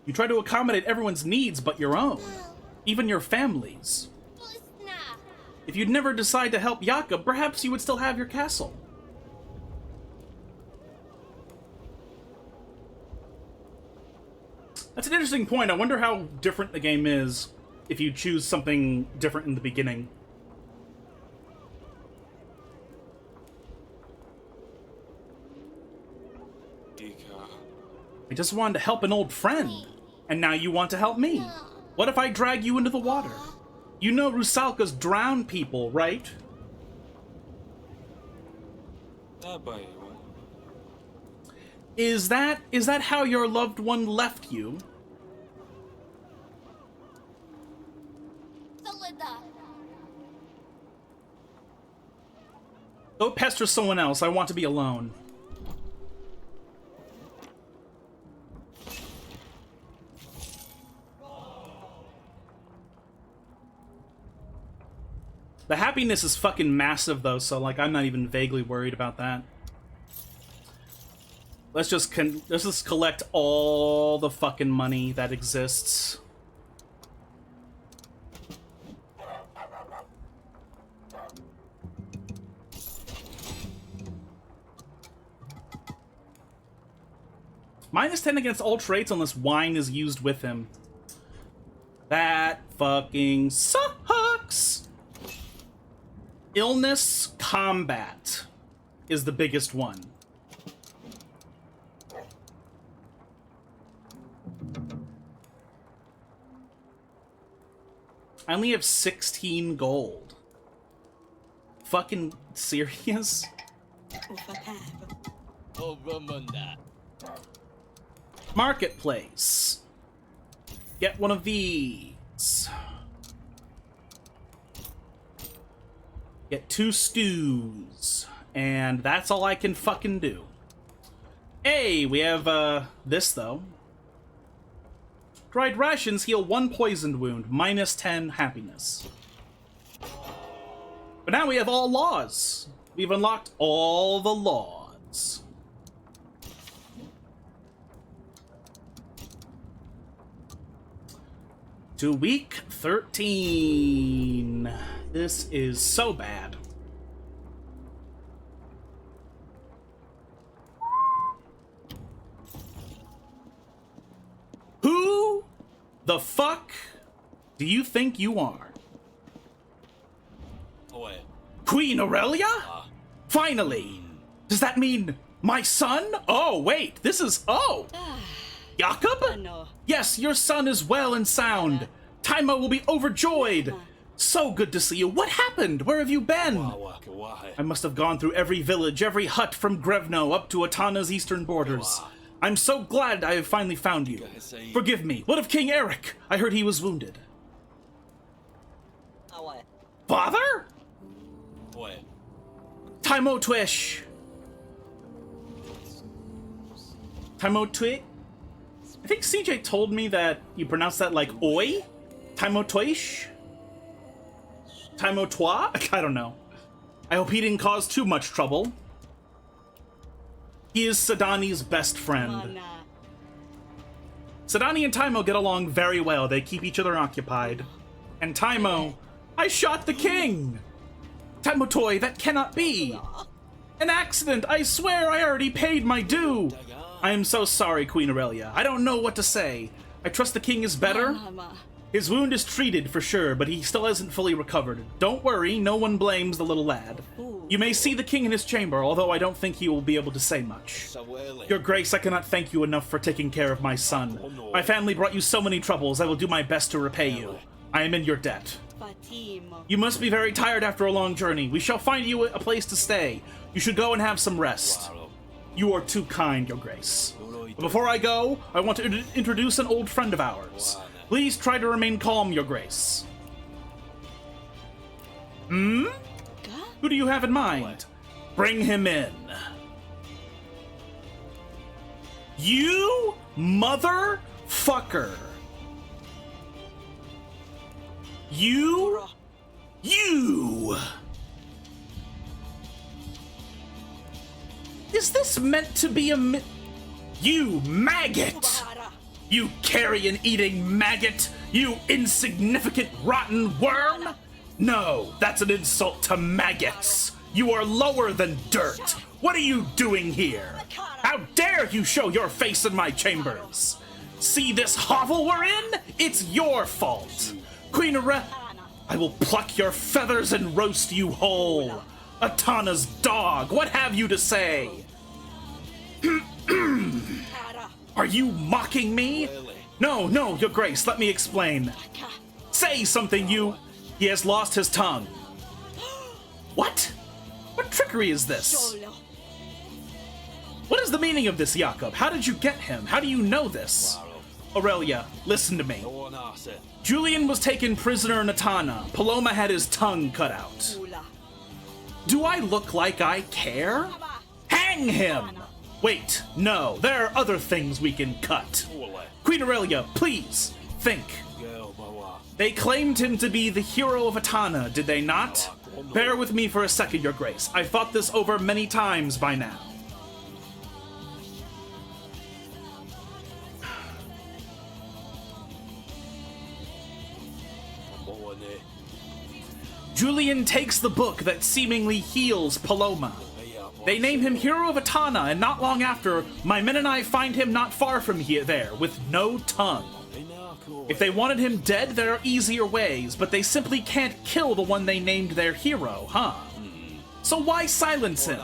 S1: You try to accommodate everyone's needs but your own. Even your family's. If you'd never decide to help Jakob, perhaps you would still have your castle. That's an interesting point. I wonder how different the game is if you choose something different in the beginning.
S3: Ika.
S1: I just wanted to help an old friend, and now you want to help me. What if I drag you into the water? You know Rusalka's drowned people, right?
S3: Bye.
S1: Is that how your loved one left you? Go pester someone else. I want to be alone. The happiness is fucking massive, though, so, like, I'm not even vaguely worried about that. Let's just collect all the fucking money that exists. -10 against all traits unless wine is used with him. That fucking sucks! Illness combat is the biggest one. I only have 16 gold. Fucking serious? Marketplace. Get one of these. Get 2 stews. And that's all I can fucking do. Hey, we have, this, though. Dried rations heal 1 poisoned wound, -10 happiness. But now we have all laws. We've unlocked all the laws. To week 13. This is so bad. Who the fuck do you think you are? Queen Aurelia? Finally! Does that mean my son? Oh, wait, this is... Oh! Jakob?
S2: No.
S1: Yes, your son is well and sound. Taimo will be overjoyed. So good to see you. What happened? Where have you been? I must have gone through every village, every hut from Grevno up to Atana's eastern borders. I'm so glad I have finally found you. Forgive me. What of King Eric? I heard he was wounded. Father? Taimo Twish. Taimo Twish? I think CJ told me that you pronounce that like oi? Taimo Twish? Taimo Twa? I don't know. I hope he didn't cause too much trouble. He is Sadani's best friend. Sadani and Taimo get along very well. They keep each other occupied. And Taimo, I shot the king! Taimo Toy, that cannot be! An accident! I swear I already paid my due! I am so sorry, Queen Aurelia. I don't know what to say. I trust the king is better? His wound is treated for sure, but he still hasn't fully recovered. Don't worry, no one blames the little lad. You may see the king in his chamber, although I don't think he will be able to say much. Your Grace, I cannot thank you enough for taking care of my son. My family brought you so many troubles, I will do my best to repay you. I am in your debt. You must be very tired after a long journey. We shall find you a place to stay. You should go and have some rest. You are too kind, Your Grace. But before I go, I want to introduce an old friend of ours. Please try to remain calm, Your Grace. Hmm? Who do you have in mind? Bring him in. You motherfucker. You. Is this meant to be a You maggot! You carrion-eating maggot! You insignificant rotten worm! No, that's an insult to maggots! You are lower than dirt! What are you doing here? How dare you show your face in my chambers? See this hovel we're in? It's your fault! Queen Aurelia, I will pluck your feathers and roast you whole! Atana's dog, what have you to say? Are you mocking me? No, Your Grace, let me explain. Say something, you... He has lost his tongue. What? What trickery is this? What is the meaning of this, Jakob? How did you get him? How do you know this? Aurelia, listen to me. Julian was taken prisoner in Atana. Paloma had his tongue cut out. Do I look like I care? Hang him! Wait, no, there are other things we can cut. Queen Aurelia, please, think. They claimed him to be the hero of Atana, did they not? Bear with me for a second, Your Grace. I've thought this over many times by now. Julian takes the book that seemingly heals Paloma. They name him Hero of Atana, and not long after, my men and I find him not far from there, with no tongue. If they wanted him dead, there are easier ways, but they simply can't kill the one they named their hero, huh? So why silence him?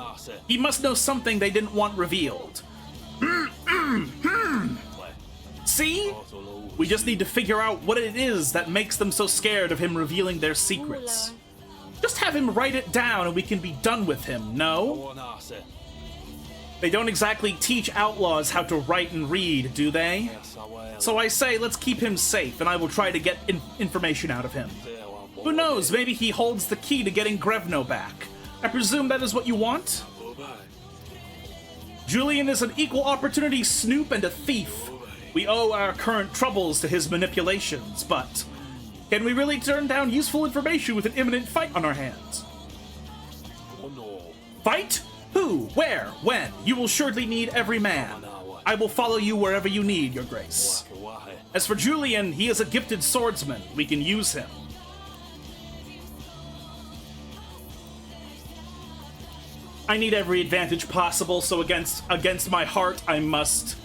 S1: He must know something they didn't want revealed. See? We just need to figure out what it is that makes them so scared of him revealing their secrets. Just have him write it down and we can be done with him, no? They don't exactly teach outlaws how to write and read, do they? So I say, let's keep him safe, and I will try to get information out of him. Who knows, maybe he holds the key to getting Grevno back. I presume that is what you want? Julian is an equal opportunity snoop and a thief. We owe our current troubles to his manipulations, but... can we really turn down useful information with an imminent fight on our hands? Fight? Who? Where? When? You will surely need every man. I will follow you wherever you need, your grace. As for Julian, he is a gifted swordsman. We can use him. I need every advantage possible, so against my heart, I must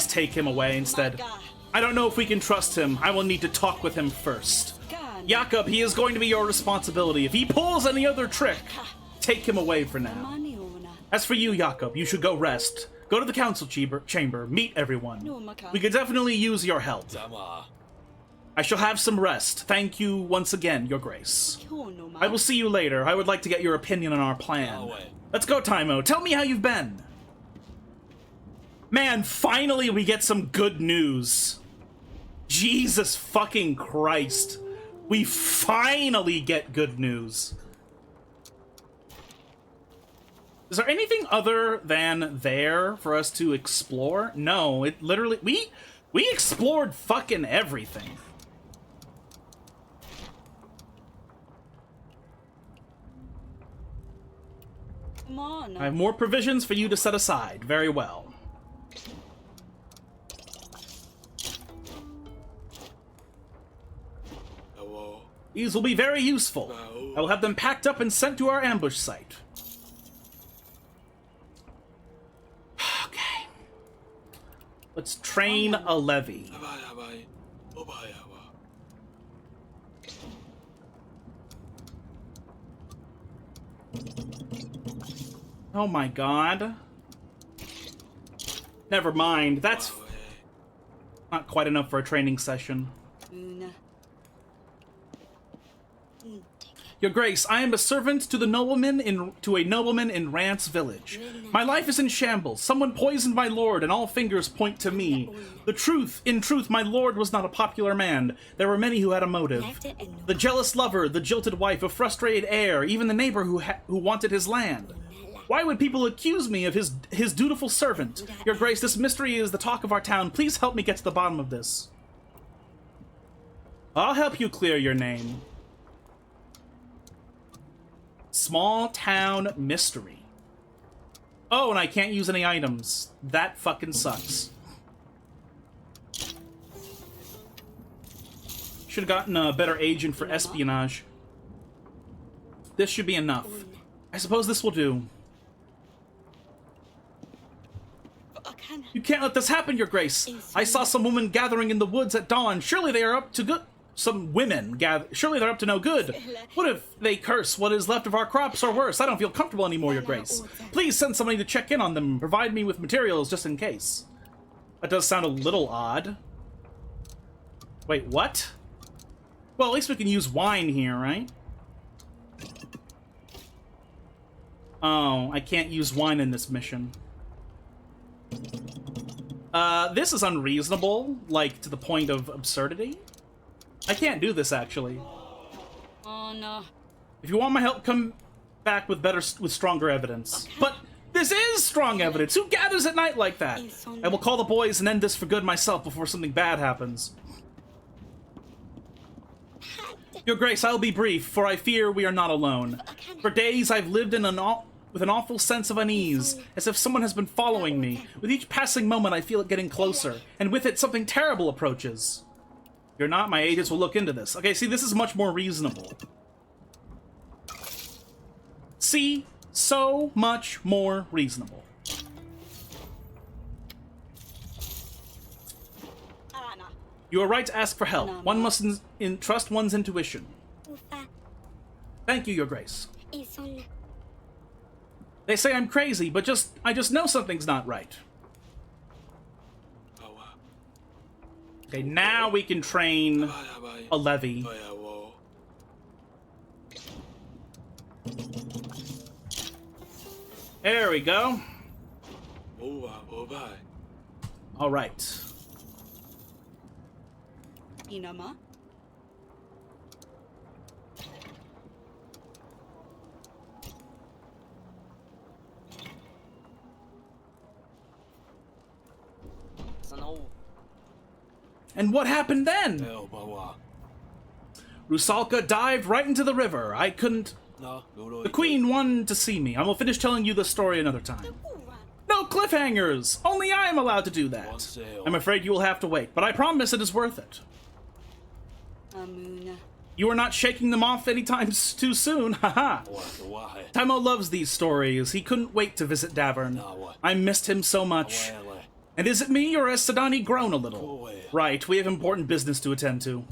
S1: take him away instead. I don't know if we can trust him. I will need to talk with him first. Jakob, he is going to be your responsibility. If he pulls any other trick, take him away for now. As for you, Jakob, you should go rest. Go to the council chamber, meet everyone. We could definitely use your help. I shall have some rest. Thank you once again, your grace. I will see you later. I would like to get your opinion on our plan. Let's go, Taimo. Tell me how you've been. Man, finally we get some good news. Jesus fucking Christ. We finally get good news. Is there anything other than there for us to explore? No, it literally... We explored fucking everything.
S2: Come on.
S1: I have more provisions for you to set aside. Very well. These will be very useful. I will have them packed up and sent to our ambush site. Okay. Let's train a levy. Oh my god. Never mind. That's not quite enough for a training session. Your Grace, I am a servant to a nobleman in Rance village. My life is in shambles. Someone poisoned my lord, and all fingers point to me. In truth, my lord was not a popular man. There were many who had a motive. The jealous lover, the jilted wife, a frustrated heir, even the neighbor who wanted his land. Why would people accuse me of his dutiful servant? Your Grace, this mystery is the talk of our town. Please help me get to the bottom of this. I'll help you clear your name. Small town mystery. Oh, and I can't use any items. That fucking sucks. Should have gotten a better agent for espionage. This should be enough. I suppose this will do. You can't let this happen, Your Grace. I saw some women gathering in the woods at dawn. Surely they are up to good. Some women gather. Surely they're up to no good. What if they curse what is left of our crops or worse? I don't feel comfortable anymore, Your Grace. Please send somebody to check in on them and provide me with materials just in case. That does sound a little odd. Wait, what? Well, at least we can use wine here, right? Oh, I can't use wine in this mission. This is unreasonable, like, to the point of absurdity. I can't do this, actually.
S2: Oh, no.
S1: If you want my help, come back with stronger evidence. Okay. But this is strong evidence! Who gathers at night like that? I will call the boys and end this for good myself before something bad happens. Your Grace, I'll be brief, for I fear we are not alone. For days I've lived in with an awful sense of unease, as if someone has been following me. With each passing moment I feel it getting closer, and with it something terrible approaches. You're not, my agents will look into this. Okay, see, this is much more reasonable. See? So much more reasonable. You are right to ask for help. One must trust one's intuition. Thank you, Your Grace. They say I'm crazy, but I just know something's not right. Okay, now we can train a levy. There we go. All right.
S2: Inama.
S1: And what happened then? Rusalka dived right into the river. I couldn't The Queen wanted to see me. I will finish telling you the story another time. No cliffhangers! Only I am allowed to do that. I'm afraid you will have to wait, but I promise it is worth it.
S2: Amuna.
S1: You are not shaking them off anytime too soon, haha. Taimo loves these stories. He couldn't wait to visit Davern. I missed him so much. And is it me, or has Sadani grown a little? Right, we have important business to attend to.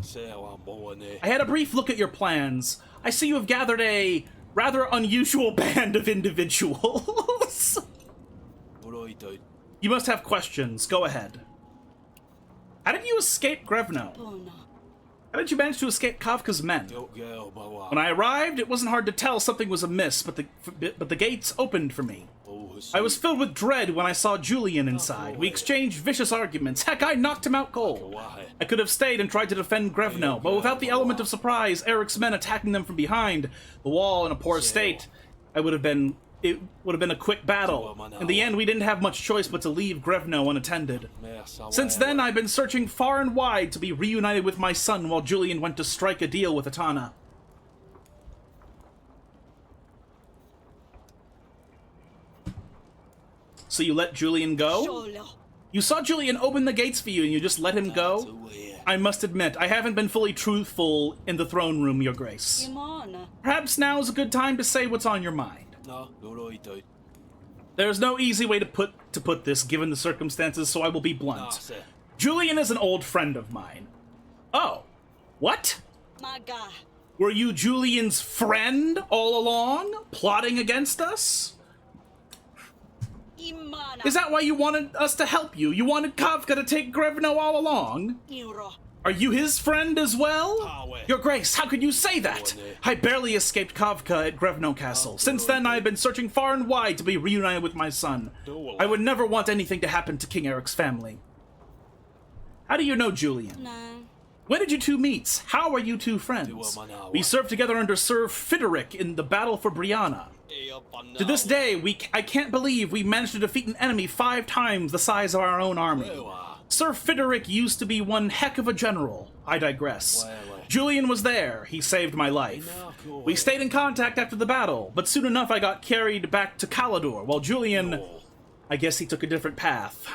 S1: I had a brief look at your plans. I see you have gathered a rather unusual band of individuals. You must have questions. Go ahead. How did you escape Grevno?
S2: Pona.
S1: How did you manage to escape Kafka's men? When I arrived, it wasn't hard to tell something was amiss, but the gates opened for me. I was filled with dread when I saw Julian inside. We exchanged vicious arguments. Heck, I knocked him out cold. I could have stayed and tried to defend Grevno, but without the element of surprise, Eric's men attacking them from behind, the wall in a poor state, it would have been a quick battle. In the end, we didn't have much choice but to leave Grevno unattended. Since then, I've been searching far and wide to be reunited with my son while Julian went to strike a deal with Atana. So you let Julian go?
S2: Sholo.
S1: You saw Julian open the gates for you and you just let him go? I must admit, I haven't been fully truthful in the throne room, Your Grace.
S2: Imana.
S1: Perhaps now is a good time to say what's on your mind. There's no easy way to put this, given the circumstances, so I will be blunt. Julian is an old friend of mine. Oh. What?
S2: Maga.
S1: Were you Julian's friend all along, plotting against us?
S2: Imana.
S1: Is that why you wanted us to help you? You wanted Kafka to take Grevno all along?
S2: Iro.
S1: Are you his friend as well? Your Grace, how could you say that? I barely escaped Kafka at Grevno Castle. Since then, I have been searching far and wide to be reunited with my son. I would never want anything to happen to King Eric's family. How do you know Julian?
S2: Na.
S1: When did you two meet? How are you two friends? We served together under Sir Fideric in the battle for Brianna. To this day, I can't believe we managed to defeat an enemy 5 times the size of our own army. Sir Fideric used to be one heck of a general. I digress. Julian was there. He saved my life. We stayed in contact after the battle, but soon enough I got carried back to Calador, while Julian, I guess he took a different path.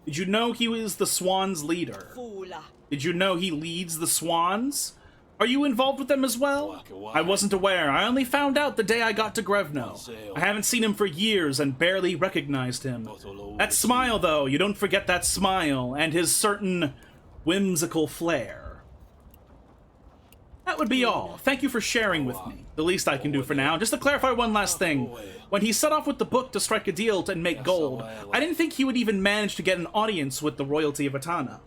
S1: Did you know he was the Swans' leader?
S2: Fula.
S1: Did you know he leads the Swans? Are you involved with them as well? I wasn't aware. I only found out the day I got to Grevno. I haven't seen him for years and barely recognized him. That smile, though, you don't forget that smile and his certain whimsical flair. That would be all. Thank you for sharing with me. The least I can do for now. Just to clarify one last thing. When he set off with the book to strike a deal and make gold, I didn't think he would even manage to get an audience with the royalty of Atana.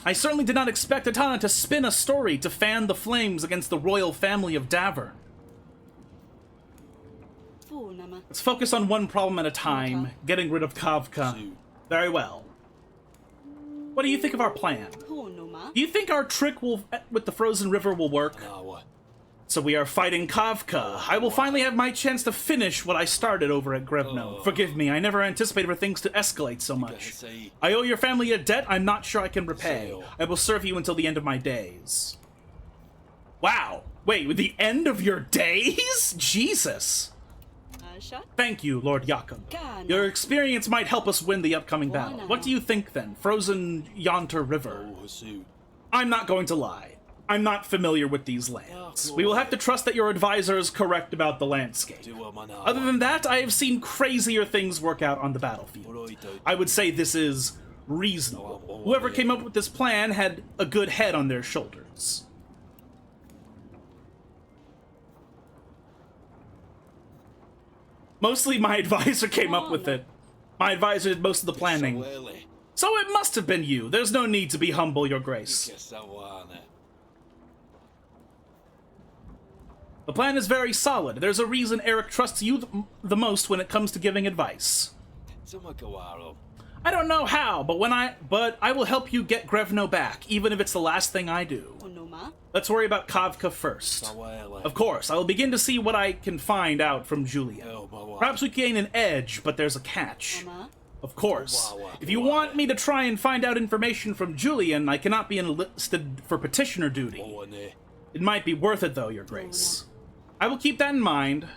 S1: I certainly did not expect Atana to spin a story to fan the flames against the royal family of Davern.
S2: Funama.
S1: Let's focus on one problem at a time, getting rid of Kafka. Very well. What do you think of our plan?
S2: Punuma.
S1: Do you think our trick with the frozen river will work? So we are fighting Kafka. I will finally have my chance to finish what I started over at Grevno. Forgive me, I never anticipated for things to escalate so much. I owe your family a debt I'm not sure I can repay. I will serve you until the end of my days. Wow. Wait, with the end of your days? Jesus.
S2: Asha.
S1: Thank you, Lord Jakob.
S2: Kana.
S1: Your experience might help us win the upcoming battle. What do you think, then? Frozen Yonter River. I'm not going to lie. I'm not familiar with these lands. We will have to trust that your advisor is correct about the landscape. Other than that, I have seen crazier things work out on the battlefield. I would say this is reasonable. Whoever came up with this plan had a good head on their shoulders. Mostly my advisor came up with it. My advisor did most of the planning. So it must have been you. There's no need to be humble, Your Grace. The plan is very solid. There's a reason Eric trusts you the most when it comes to giving advice. I don't know how, but I will help you get Grevno back, even if it's the last thing I do.
S2: Onoma.
S1: Let's worry about Kavka first. Of course, I will begin to see what I can find out from Julian. Perhaps we gain an edge, but there's a catch.
S2: Mama.
S1: Of course. If you want me to try and find out information from Julian, I cannot be enlisted for petitioner duty. It might be worth it, though, Your Grace. I will keep that in mind.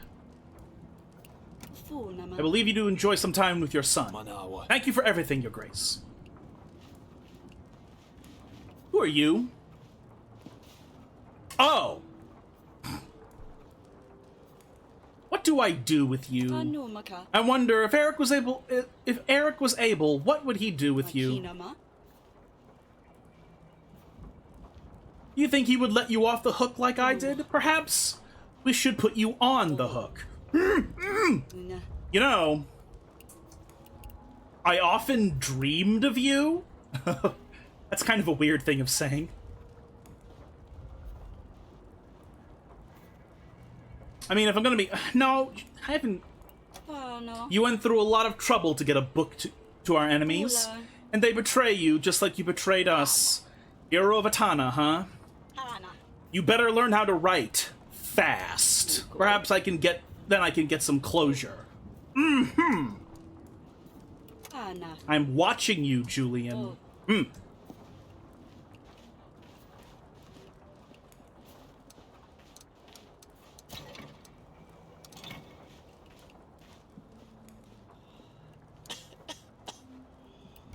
S2: Funama.
S1: I will leave you to enjoy some time with your son. Thank you for everything, Your Grace. Who are you? Oh! What do I do with you?
S2: Anumaka.
S1: I wonder if Eric was able. If Eric was able, what would he do with you?
S2: Makinama.
S1: You think he would let you off the hook like I did? Perhaps we should put you on the hook.
S2: Una.
S1: You know, I often dreamed of you. That's kind of a weird thing of saying. I mean, if I'm gonna be... No, I haven't...
S2: Pano.
S1: You went through a lot of trouble to get a book to our enemies.
S2: Ula.
S1: And they betray you just like you betrayed us. Hero of Atana, huh?
S2: Ana.
S1: You better learn how to write. Fast. Perhaps I can get some closure.
S2: Ana.
S1: I'm watching you, Julian. Hmm.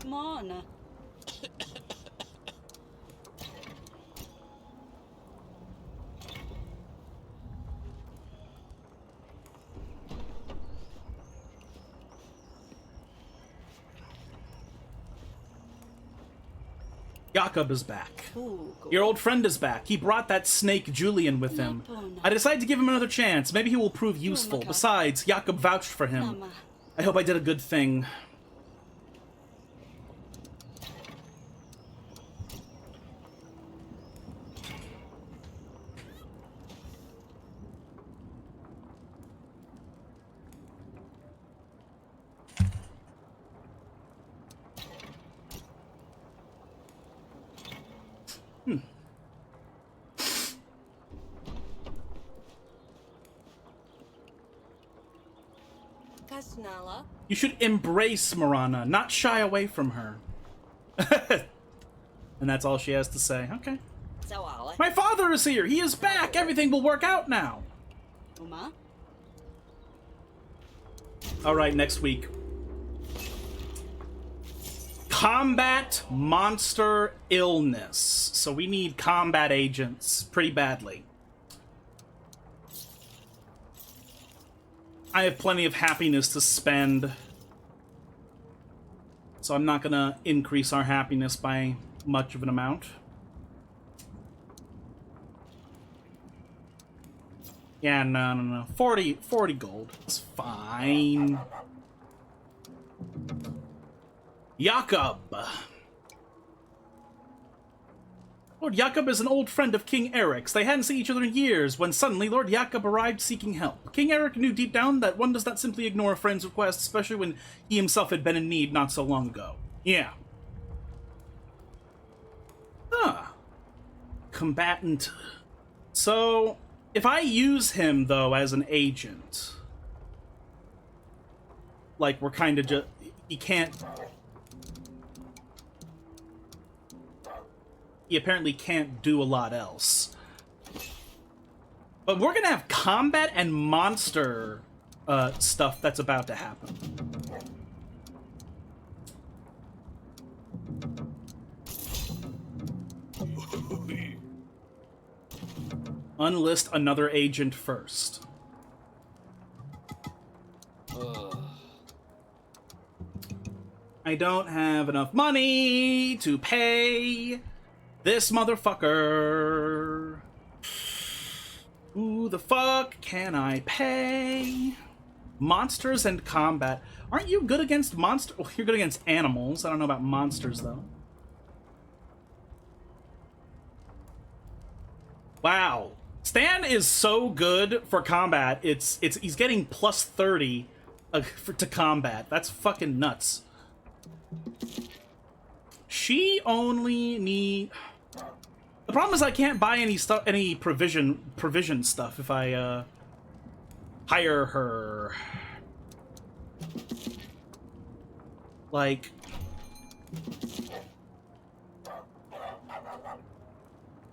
S2: Mana.
S1: Jakob is back.
S2: Fugo.
S1: Your old friend is back. He brought that snake Julian with him. I decided to give him another chance. Maybe he will prove useful. Besides, Jakob vouched for him.
S2: Mama.
S1: I hope I did a good thing.
S2: Kasnala.
S1: You should embrace Marana, not shy away from her. And that's all she has to say. Okay.
S2: Zawale.
S1: My father is here. He is back. Everything will work out now.
S2: Uma.
S1: All right, next week. Combat monster illness. So we need combat agents pretty badly. I have plenty of happiness to spend. So I'm not gonna increase our happiness by much of an amount. Yeah, no. 40 gold. It's fine. Jakob. Lord Jakob is an old friend of King Eric's. They hadn't seen each other in years when suddenly Lord Jakob arrived seeking help. King Eric knew deep down that one does not simply ignore a friend's request, especially when he himself had been in need not so long ago. Yeah. Huh. Combatant. So, if I use him, though, as an agent... Like, we're kind of just... He can't... He apparently can't do a lot else. But we're gonna have combat and monster stuff that's about to happen. Unlist another agent first. I don't have enough money to pay this motherfucker. Who the fuck can I pay? Monsters and combat. Aren't you good against monsters? Well, you're good against animals. I don't know about monsters, though. Wow. Stan is so good for combat. He's getting plus 30 to combat. That's fucking nuts. she only need... The problem is I can't buy any stuff, any provision stuff if I hire her. Like,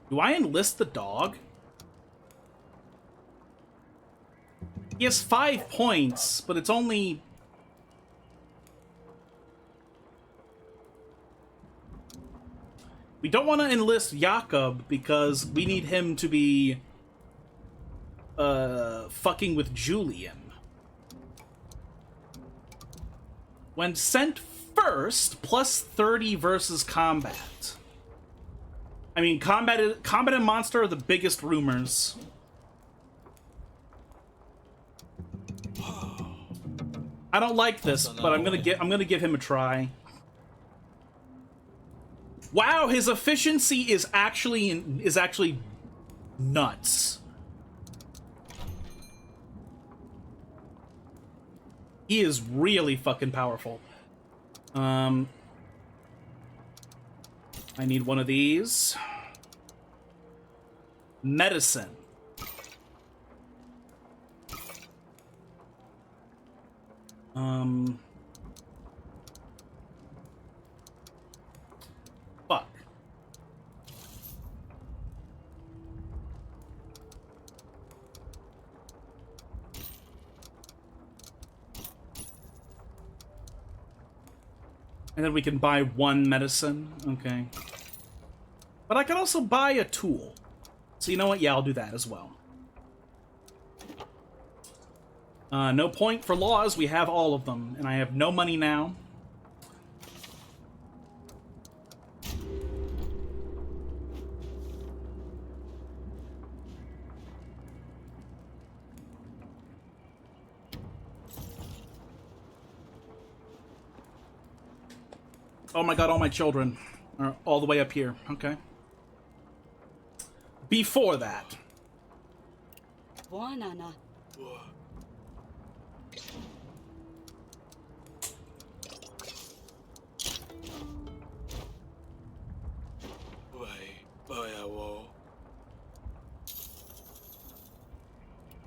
S1: do I enlist the dog? He has 5 points, but it's only... We don't want to enlist Jakob because we need him to be fucking with Julian. When sent first, plus 30 versus combat. I mean, combat and monster are the biggest rumors. I don't like this, but I'm gonna give him a try. Wow, his efficiency is actually nuts. He is really fucking powerful. I need one of these. Medicine. Fuck. And then we can buy 1 medicine. Okay. But I could also buy a tool. So you know what? Yeah, I'll do that as well. No point for laws. We have all of them. And I have no money now. Oh my god, all my children are all the way up here. Okay. Before that.
S2: Buonana.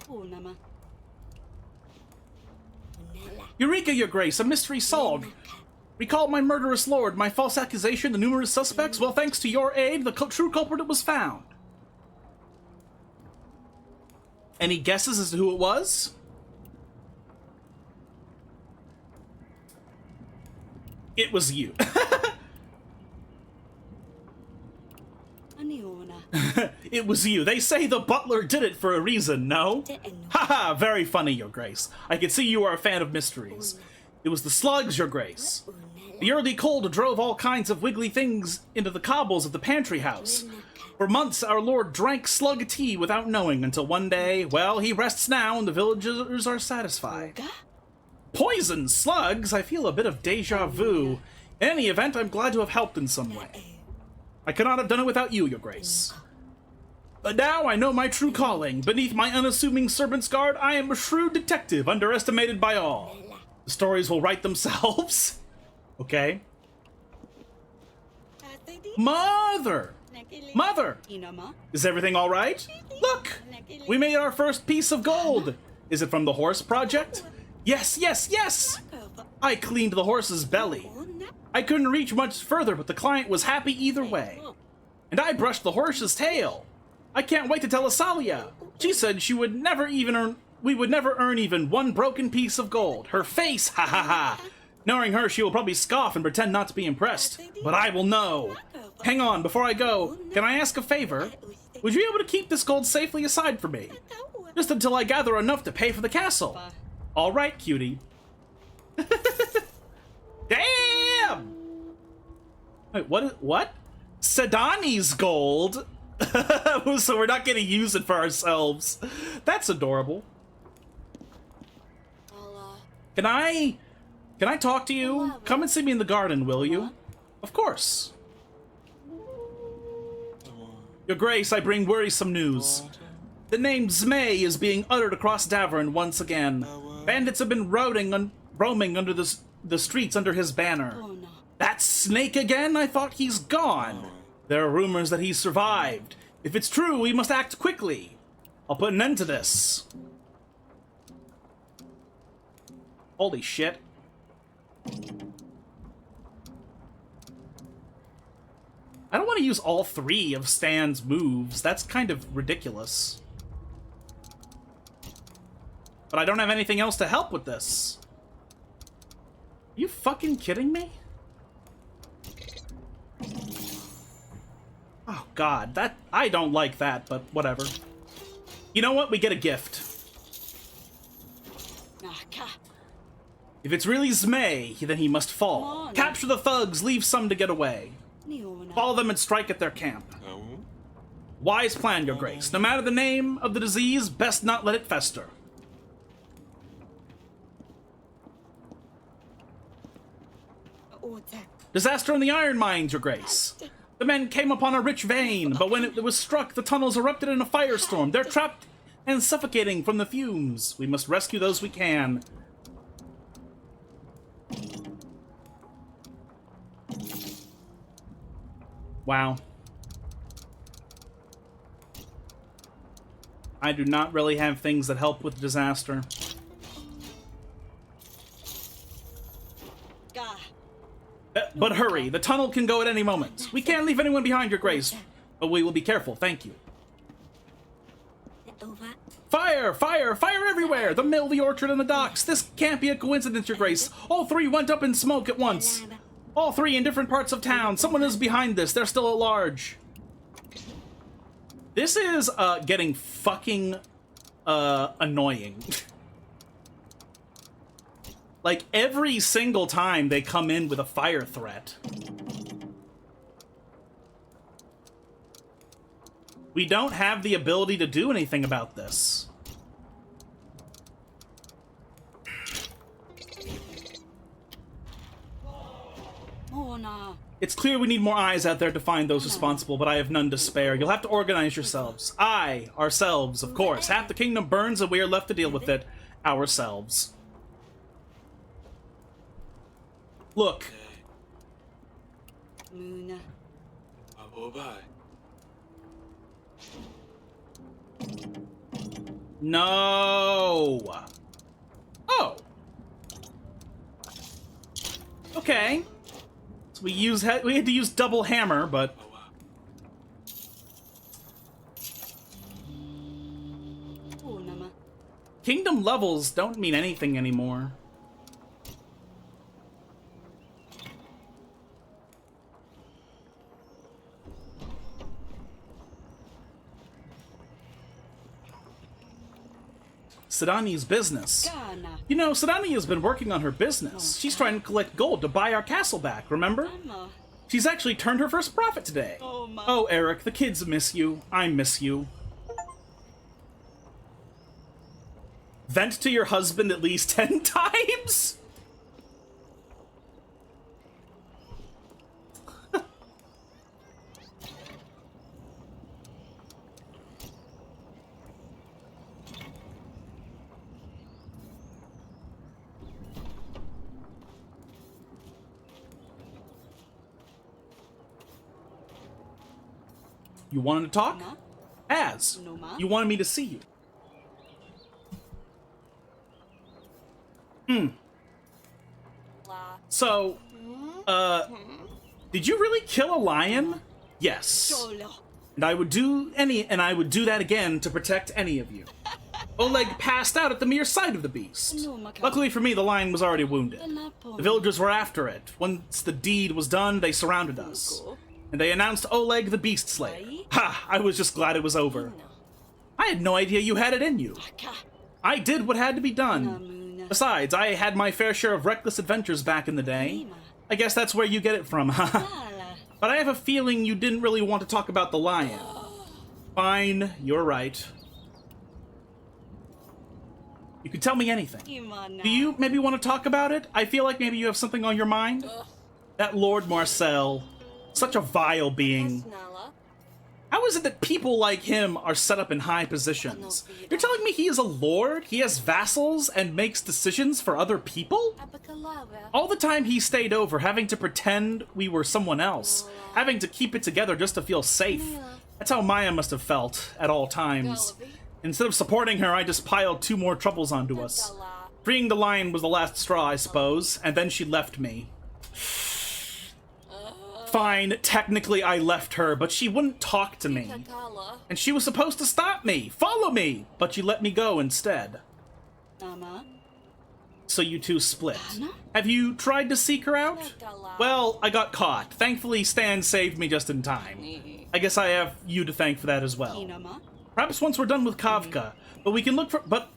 S2: Unama.
S1: Eureka, Your Grace! A mystery solved! Recall my murderous lord, my false accusation, the numerous suspects? Well, thanks to your aid, the true culprit was found. Any guesses as to who it was? It was you. It was you. They say the butler did it for a reason, no? Haha, very funny, Your Grace. I can see you are a fan of mysteries. It was the slugs, Your Grace. The early cold drove all kinds of wiggly things into the cobbles of the pantry house. For months, our lord drank slug tea without knowing, until one day, well, he rests now and the villagers are satisfied. Poison slugs? I feel a bit of deja vu. In any event, I'm glad to have helped in some way. I could not have done it without you, Your Grace. But now I know my true calling. Beneath my unassuming servant's guard, I am a shrewd detective, underestimated by all. The stories will write themselves. Okay. Mother! Mother! Is everything all right? Look! We made our first piece of gold! Is it from the horse project? Yes, yes, yes! I cleaned the horse's belly. I couldn't reach much further, but the client was happy either way. And I brushed the horse's tail. I can't wait to tell Asalia. She said she would never even earn... We would never earn even 1 broken piece of gold. Her face, ha ha ha! Knowing her, she will probably scoff and pretend not to be impressed. But I will know. Hang on, before I go, can I ask a favor? Would you be able to keep this gold safely aside for me? Just until I gather enough to pay for the castle. All right, cutie. Damn! Wait, what? Sedani's gold? So we're not gonna use it for ourselves. That's adorable. Can I talk to you? Come and see me in the garden, will you? Of course. Your Grace, I bring worrisome news. The name Zmei is being uttered across Davern once again. Bandits have been roaming under the streets under his banner. That snake again? I thought he's gone. There are rumors that he's survived. If it's true, we must act quickly. I'll put an end to this. Holy shit. I don't want to use all 3 of Stan's moves. That's kind of ridiculous. But I don't have anything else to help with this. Are you fucking kidding me? Oh god, I don't like that, but whatever. You know what? We get a gift. If it's really Zmei, then he must fall. Capture the thugs, leave some to get away. Follow them and strike at their camp. Wise plan, Your Grace. No matter the name of the disease, best not let it fester. Disaster in the iron mines, Your Grace. The men came upon a rich vein, but when it was struck, the tunnels erupted in a firestorm. They're trapped and suffocating from the fumes. We must rescue those we can. Wow. I do not really have things that help with disaster. But hurry, the tunnel can go at any moment. We can't leave anyone behind, Your Grace, but we will be careful, thank you. Fire! Fire! Fire everywhere! The mill, the orchard, and the docks. This can't be a coincidence, Your Grace. All 3 went up in smoke at once. All 3 in different parts of town. Someone is behind this. They're still at large. This is, getting fucking, annoying. Like, every single time they come in with a fire threat. We don't have the ability to do anything about this. It's clear we need more eyes out there to find those responsible, but I have none to spare. You'll have to organize yourselves. Ourselves, of course. Half the kingdom burns and we are left to deal with it ourselves. Look. No. Oh. Okay. So we had to use double hammer, but kingdom levels don't mean anything anymore. Sidani's business. You know, Sidani has been working on her business. She's trying to collect gold to buy our castle back, remember? She's actually turned her first profit today. Oh, Eric, the kids miss you. I miss you. Vent to your husband at least 10 times? You wanted to talk? As. You wanted me to see you. So, did you really kill a lion? Yes. And I would do that again to protect any of you. Oleg passed out at the mere sight of the beast. Luckily for me, the lion was already wounded. The villagers were after it. Once the deed was done, they surrounded us. And they announced Oleg the Beast Slayer. Ha! I was just glad it was over. I had no idea you had it in you. I did what had to be done. Besides, I had my fair share of reckless adventures back in the day. I guess that's where you get it from, huh? But I have a feeling you didn't really want to talk about the lion. Fine, you're right. You can tell me anything. Do you maybe want to talk about it? I feel like maybe you have something on your mind. That Lord Marcel... Such a vile being. How is it that people like him are set up in high positions? You're telling me he is a lord, he has vassals, and makes decisions for other people? All the time he stayed over, having to pretend we were someone else, having to keep it together just to feel safe. That's how Maya must have felt at all times. Instead of supporting her, I just piled 2 more troubles onto us. Freeing the lion was the last straw, I suppose, and then she left me. Fine, technically I left her, but she wouldn't talk to me. And she was supposed to stop me, follow me, but she let me go instead. So you two split. Have you tried to seek her out? Well, I got caught. Thankfully, Stan saved me just in time. I guess I have you to thank for that as well. Perhaps once we're done with Kavka, but we can look for. But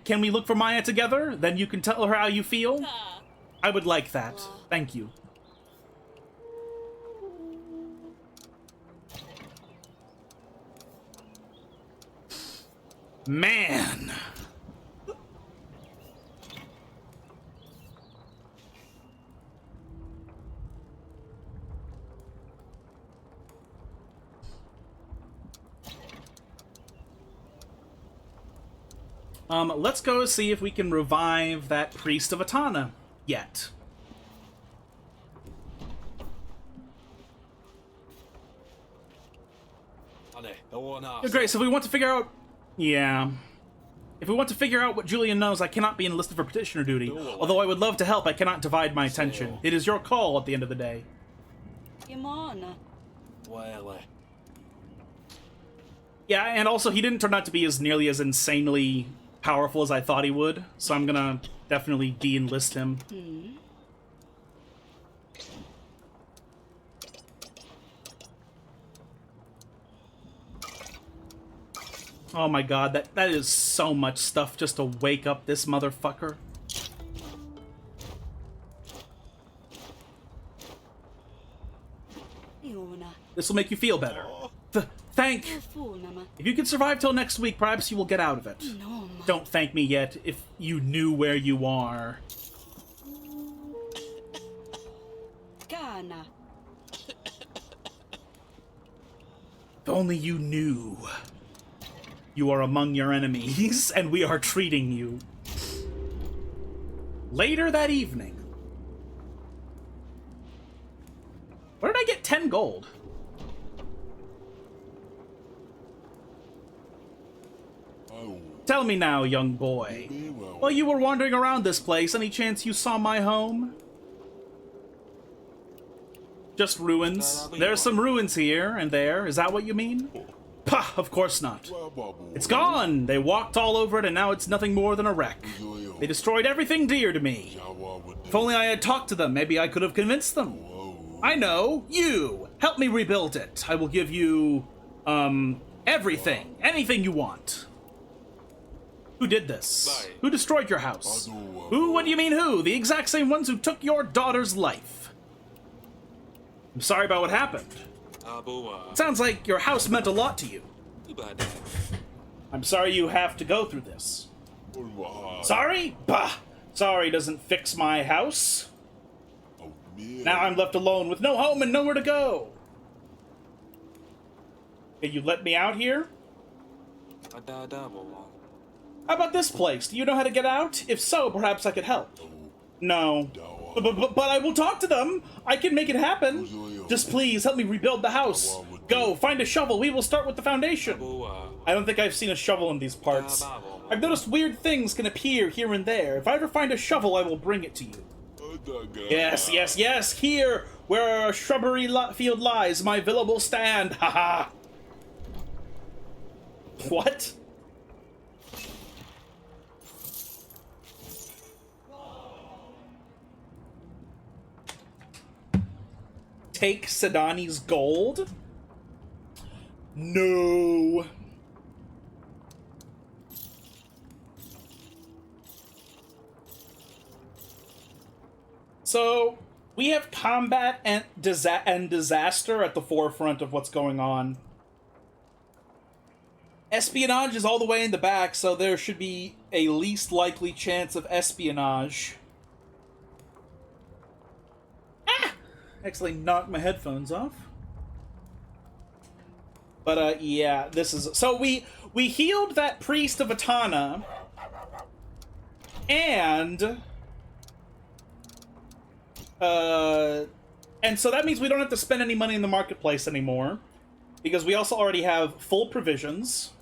S1: can we look for Maya together? Then you can tell her how you feel. I would like that. Thank you. Man. Let's go see if we can revive that Priest of Atana yet. Your Grace, if we want to figure out... Yeah. If we want to figure out what Julian knows, I cannot be enlisted for petitioner duty. Although I would love to help, I cannot divide my attention. It is your call at the end of the day. Yeah, and also he didn't turn out to be as nearly as insanely powerful as I thought he would, so I'm gonna definitely de-enlist him. Oh my god, that is so much stuff just to wake up this motherfucker. This will make you feel better. Thank. If you can survive till next week, perhaps you will get out of it. Don't thank me yet, if you knew where you are. If only you knew. You are among your enemies, and we are treating you. Later that evening. Where did I get 10 gold? Tell me now, young boy. While you were wandering around this place, any chance you saw my home? Just ruins. There's some ruins here and there. Is that what you mean? Pah, of course not. It's gone! They walked all over it and now it's nothing more than a wreck. They destroyed everything dear to me. If only I had talked to them, maybe I could have convinced them. I know! You! Help me rebuild it. I will give you, everything. Anything you want. Who did this? Who destroyed your house? Who? What do you mean who? The exact same ones who took your daughter's life. I'm sorry about what happened. It sounds like your house meant a lot to you. I'm sorry you have to go through this. Sorry? Bah! Sorry doesn't fix my house. Now I'm left alone with no home and nowhere to go. Can you let me out here? How about this place? Do you know how to get out? If so, perhaps I could help. No. But I will talk to them. I can make it happen. Just please help me rebuild the house. Go, find a shovel. We will start with the foundation. I don't think I've seen a shovel in these parts. I've noticed weird things can appear here and there. If I ever find a shovel, I will bring it to you. Yes, yes, yes. Here, where a shrubbery field lies, my villa will stand. Haha. What? Take Sedani's gold? No. So, we have combat and disaster at the forefront of what's going on. Espionage is all the way in the back, so there should be a least likely chance of espionage. Actually knocked my headphones off. But yeah, this is so we healed that priest of Atana, and so that means we don't have to spend any money in the marketplace anymore, because we also already have full provisions.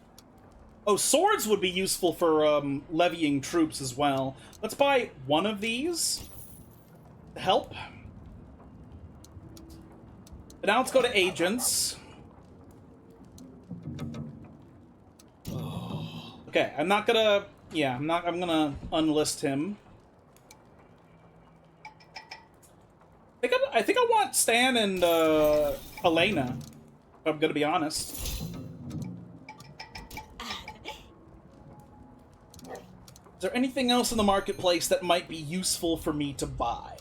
S1: Oh, swords would be useful for levying troops as well. Let's buy one of these to help. But now let's go to agents. Okay, I'm not gonna... Yeah, I'm gonna unlist him. I think I want Stan and Elena, if I'm gonna be honest. Is there anything else in the marketplace that might be useful for me to buy?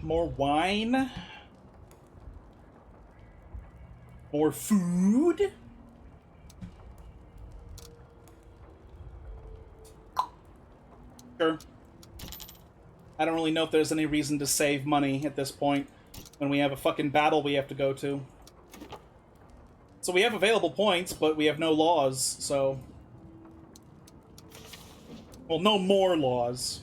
S1: More wine? More food? Sure. I don't really know if there's any reason to save money at this point when we have a fucking battle we have to go to. So we have available points, but we have no laws, so... Well, no more laws.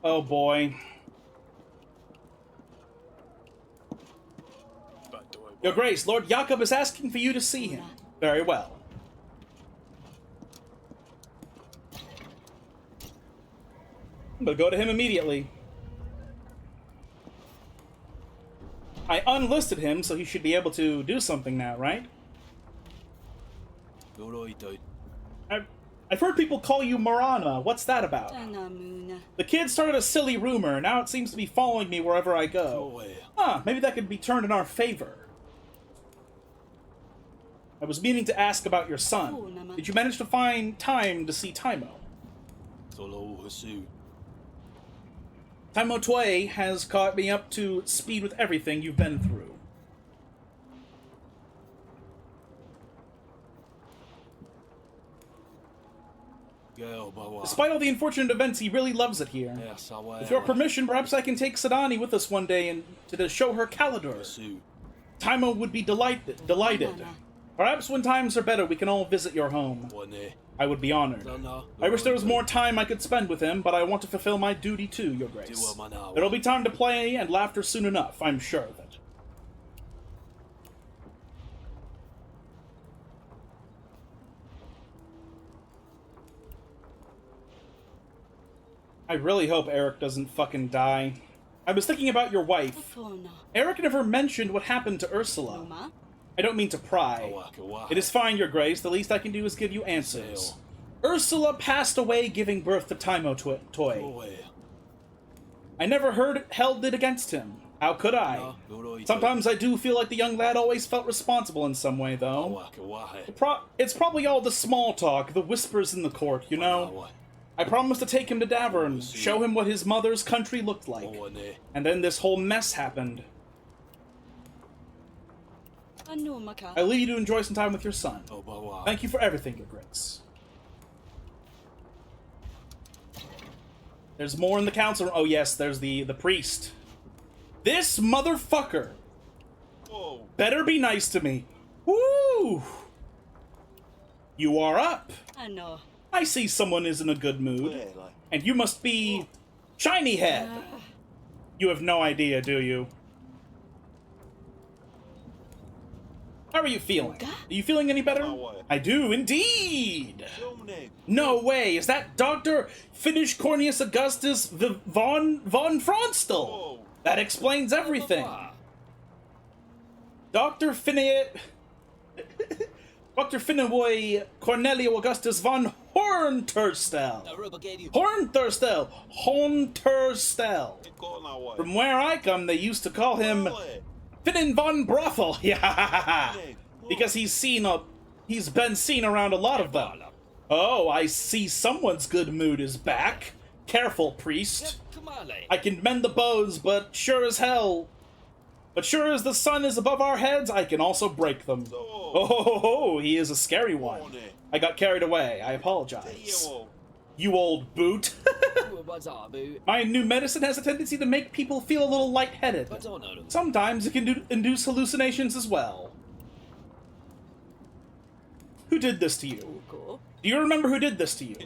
S1: Oh boy. Your Grace, Lord Jakob is asking for you to see him. Very well. I'm gonna go to him immediately. I unlisted him, so he should be able to do something now, right? I've heard people call you Marana. What's that about? The kid started a silly rumor. Now it seems to be following me wherever I go. Huh, maybe that could be turned in our favor. I was meaning to ask about your son. Did you manage to find time to see Taimo? Taimo Toei has caught me up to speed with everything you've been through. Despite all the unfortunate events, he really loves it here. With your permission, perhaps I can take Sadani with us one day and to show her Calidor. Taimo would be delighted. Perhaps when times are better, we can all visit your home. I would be honored. I wish there was more time I could spend with him, but I want to fulfill my duty too, Your Grace. There'll be time to play and laughter soon enough, I'm sure of it. I really hope Eric doesn't fucking die. I was thinking about your wife. Eric never mentioned what happened to Ursula. I don't mean to pry. It is fine, Your Grace. The least I can do is give you answers. Ursula passed away giving birth to Taimo Toei. I never held it against him. How could I? Sometimes I do feel like the young lad always felt responsible in some way, though. It's probably all the small talk, the whispers in the court, you know? I promised to take him to Davern, show him what his mother's country looked like. And then this whole mess happened. I leave you to enjoy some time with your son. Thank you for everything, Your Grace. There's more in the council. Oh yes, there's the priest. This motherfucker better be nice to me. Woo! You are up.
S2: I know.
S1: I see someone is in a good mood. And you must be Shiny Head. You have no idea, do you? How are you feeling? Are you feeling any better? I do, indeed! No way! Is that Dr. Finnish Cornelius Augustus von Fronstel? That explains everything. Dr. Finnewoy Cornelio Augustus von Hornterstel. Hornterstel. From where I come, they used to call him Finnin von Brothel. Yeah, because he's been seen around a lot of them. Oh, I see someone's good mood is back. Careful, priest. I can mend the bows, but sure as hell, But sure as the sun is above our heads, I can also break them. Oh, he is a scary one. I got carried away. I apologize. You old boot. My new medicine has a tendency to make people feel a little lightheaded. Sometimes it can induce hallucinations as well. Who did this to you? Do you remember who did this to you?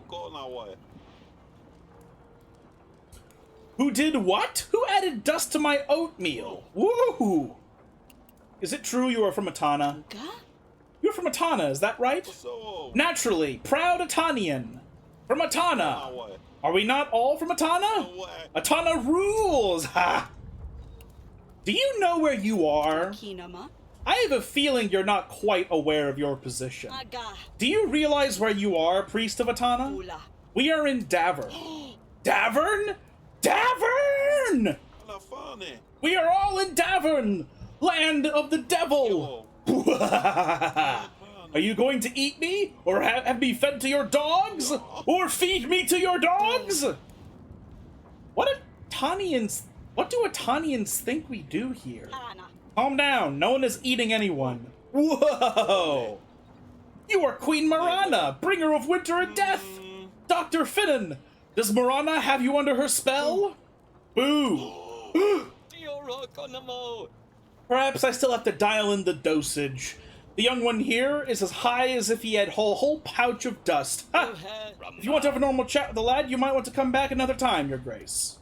S1: Who did what? Who added dust to my oatmeal? Woo! Is it true you are from Atana? You're from Atana, is that right? Naturally, proud Atanian. From Atana. Are we not all from Atana? Atana rules! Ha! Do you know where you are? I have a feeling you're not quite aware of your position. Do you realize where you are, priest of Atana? We are in Davern. Davern? Davern! We are all in Davern, land of the devil. Are you going to eat me, or have me fed to your dogs, or feed me to your dogs? What do Atanians think we do here? Calm down. No one is eating anyone. Whoa! You are Queen Marana, bringer of winter and death. Dr. Finnan, does Marana have you under her spell? Boo! Perhaps I still have to dial in the dosage. The young one here is as high as if he had a whole pouch of dust. Ha! If you want to have a normal chat with the lad, you might want to come back another time, Your Grace.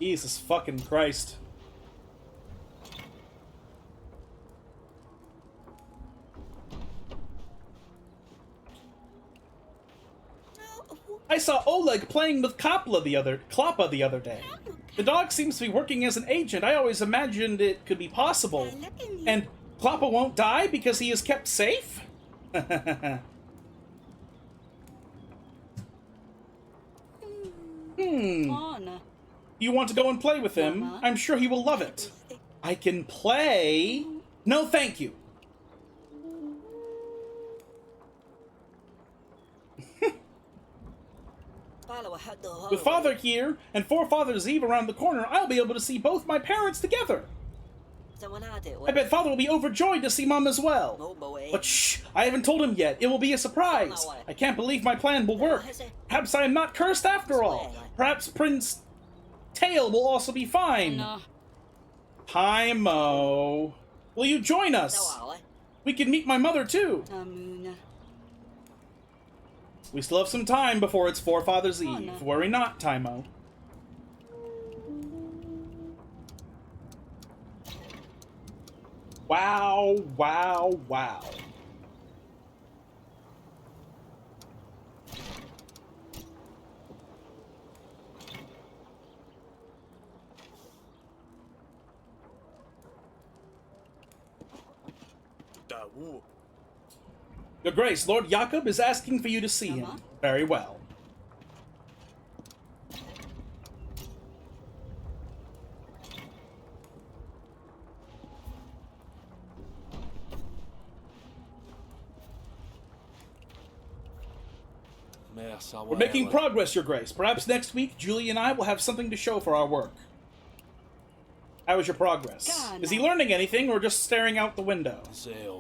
S1: Jesus fucking Christ. I saw Oleg playing with Klappa the other day. The dog seems to be working as an agent. I always imagined it could be possible. And Klappa won't die because he is kept safe? You want to go and play with him? I'm sure he will love it. I can play? No, thank you. With Father here and Forefather's Eve around the corner, I'll be able to see both my parents together. I bet Father will be overjoyed to see Mom as well. But shh, I haven't told him yet. It will be a surprise. I can't believe my plan will work. Perhaps I am not cursed after all. Perhaps Prince Tail will also be fine. Taimo. Will you join us? We can meet my mother too. We still have some time before it's Forefather's Eve. Worry not, Taimo. Wow, wow, wow. Your Grace, Lord Jakob is asking for you to see him. Very well. We're making progress, Your Grace. Perhaps next week, Julie and I will have something to show for our work. How is your progress? Is he learning anything or just staring out the window?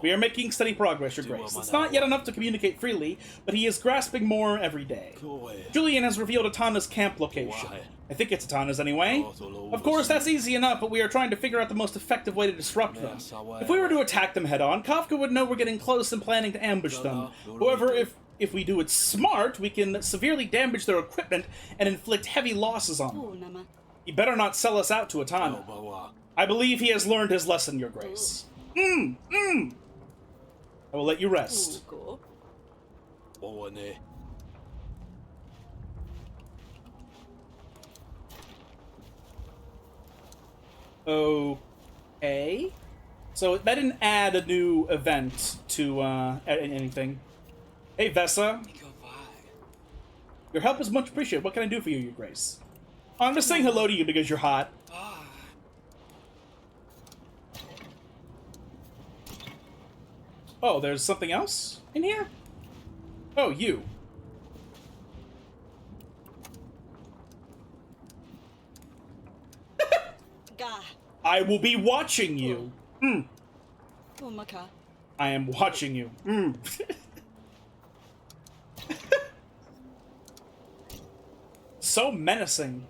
S1: We are making steady progress, Your Grace. It's not yet enough to communicate freely, but he is grasping more every day. Julian has revealed Atana's camp location. I think it's Atana's anyway. Of course, that's easy enough, but we are trying to figure out the most effective way to disrupt them. If we were to attack them head-on, Kafka would know we're getting close and planning to ambush them. However, if we do it smart, we can severely damage their equipment and inflict heavy losses on them. He better not sell us out to Atana. I believe he has learned his lesson, Your Grace. I will let you rest. Okay. So that didn't add a new event to anything. Hey, Vessa. Your help is much appreciated. What can I do for you, Your Grace? I'm just saying hello to you because you're hot. Oh, there's something else in here? Oh, you. I will be watching you.
S2: Umaka.
S1: I am watching you. So menacing.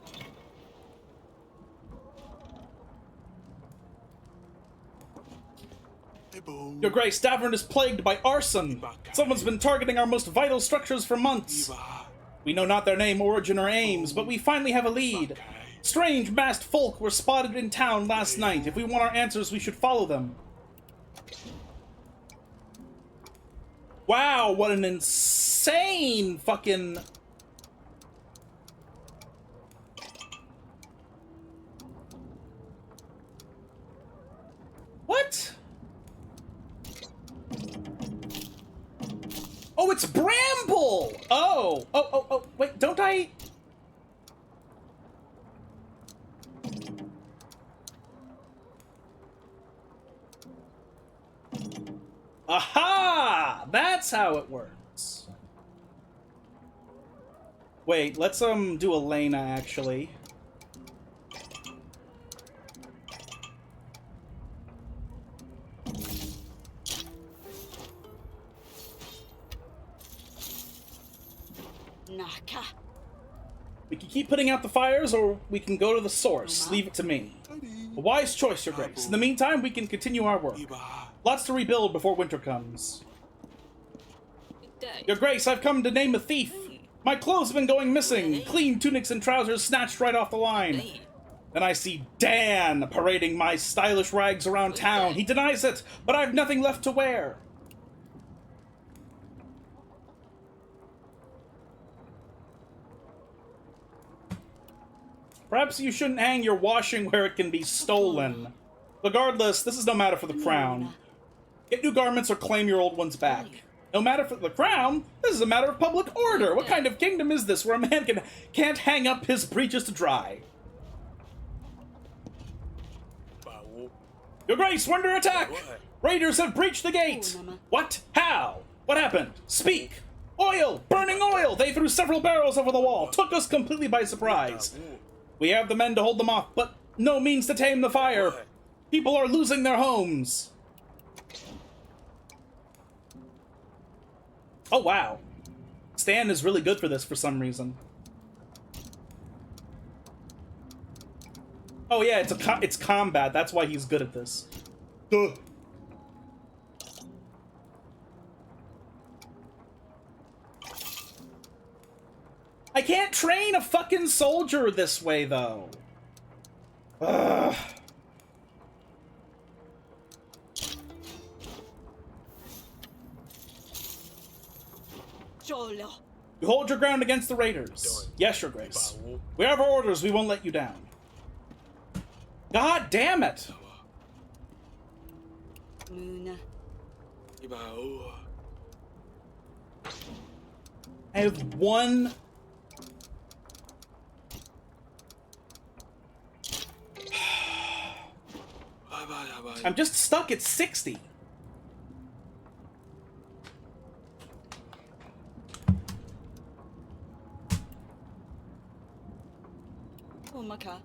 S1: Your Grace, Davern is plagued by arson. Someone's been targeting our most vital structures for months. We know not their name, origin, or aims, but we finally have a lead. Strange masked folk were spotted in town last night. If we want our answers, we should follow them. Wow, what an insane fucking... What? Oh, it's Bramble! Oh, wait, don't I... Aha! That's how it works. Wait, let's do Elena actually.
S2: Naka.
S1: We can keep putting out the fires, or we can go to the source. Leave it to me. A wise choice, Your Grace. In the meantime, we can continue our work. Lots to rebuild before winter comes.
S2: Good day.
S1: Your Grace, I've come to name a thief. My clothes have been going missing. Clean tunics and trousers snatched right off the line. Then I see Dan parading my stylish rags around town. He denies it, but I've nothing left to wear. Perhaps you shouldn't hang your washing where it can be stolen. Regardless, this is no matter for the crown. Get new garments or claim your old ones back. No matter for the crown, this is a matter of public order. What kind of kingdom is this where a man can't hang up his breeches to dry? Your Grace, we're under attack! Raiders have breached the gate! What? How? What happened? Speak! Oil! Burning oil! They threw several barrels over the wall, took us completely by surprise. We have the men to hold them off, but no means to tame the fire. People are losing their homes. Oh, wow. Stan is really good for this for some reason. Oh, yeah, it's combat. That's why he's good at this. Duh. I can't train a fucking soldier this way, though. Ugh.
S2: Jolo.
S1: You hold your ground against the raiders. Yes, Your Grace. We have our orders. We won't let you down. God damn it!
S2: Muna.
S1: I have one... I'm just stuck at 60.
S2: Umaka.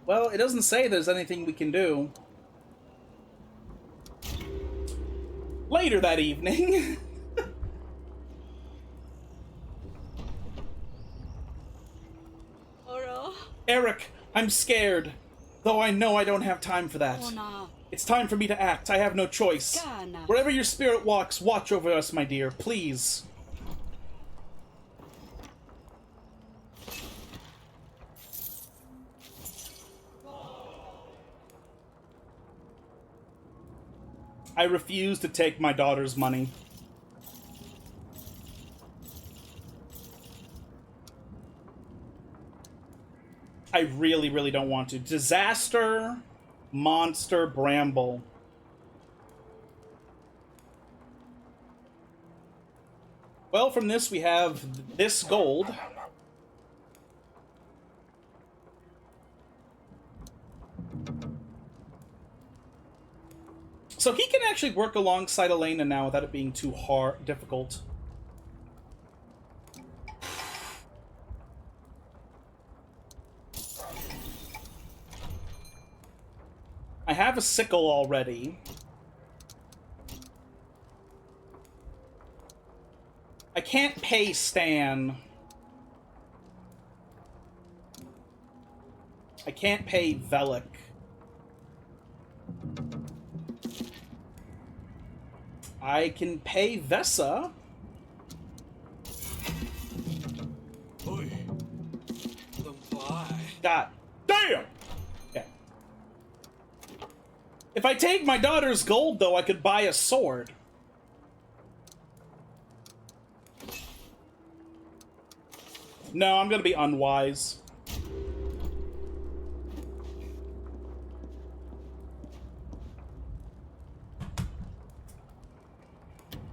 S1: Well, it doesn't say there's anything we can do. Later that evening.
S2: Oro.
S1: Eric, I'm scared. Though I know I don't have time for that.
S2: Ona.
S1: It's time for me to act. I have no choice.
S2: Kana.
S1: Wherever your spirit walks, watch over us, my dear. Please. I refuse to take my daughter's money. I really, really don't want to. Disaster, monster, bramble. Well, from this we have this gold. So he can actually work alongside Elena now without it being too difficult. I have a sickle already. I can't pay Stan. I can't pay Velik. I can pay Vesa.
S3: Oi. Why?
S1: God damn! Okay. If I take my daughter's gold, though, I could buy a sword. No, I'm gonna be unwise.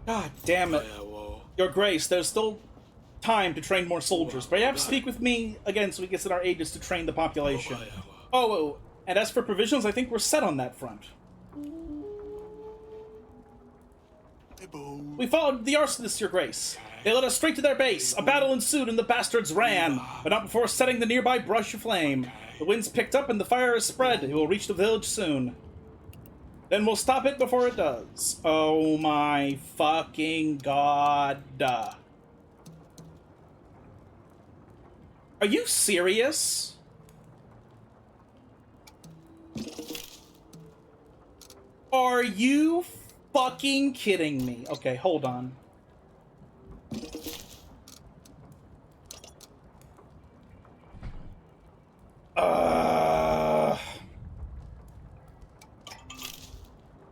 S1: God damn it. Your Grace, there's still time to train more soldiers, but you have to speak with me again so we can set our aegis to train the population. Oh, and as for provisions, I think we're set on that front. We followed the arsonists, Your Grace. They led us straight to their base. A battle ensued and the bastards ran, but not before setting the nearby brush aflame. The winds picked up and the fire has spread. It will reach the village soon. Then we'll stop it before it does. Oh my fucking god. Are you serious? Are you fucking kidding me? Okay, hold on.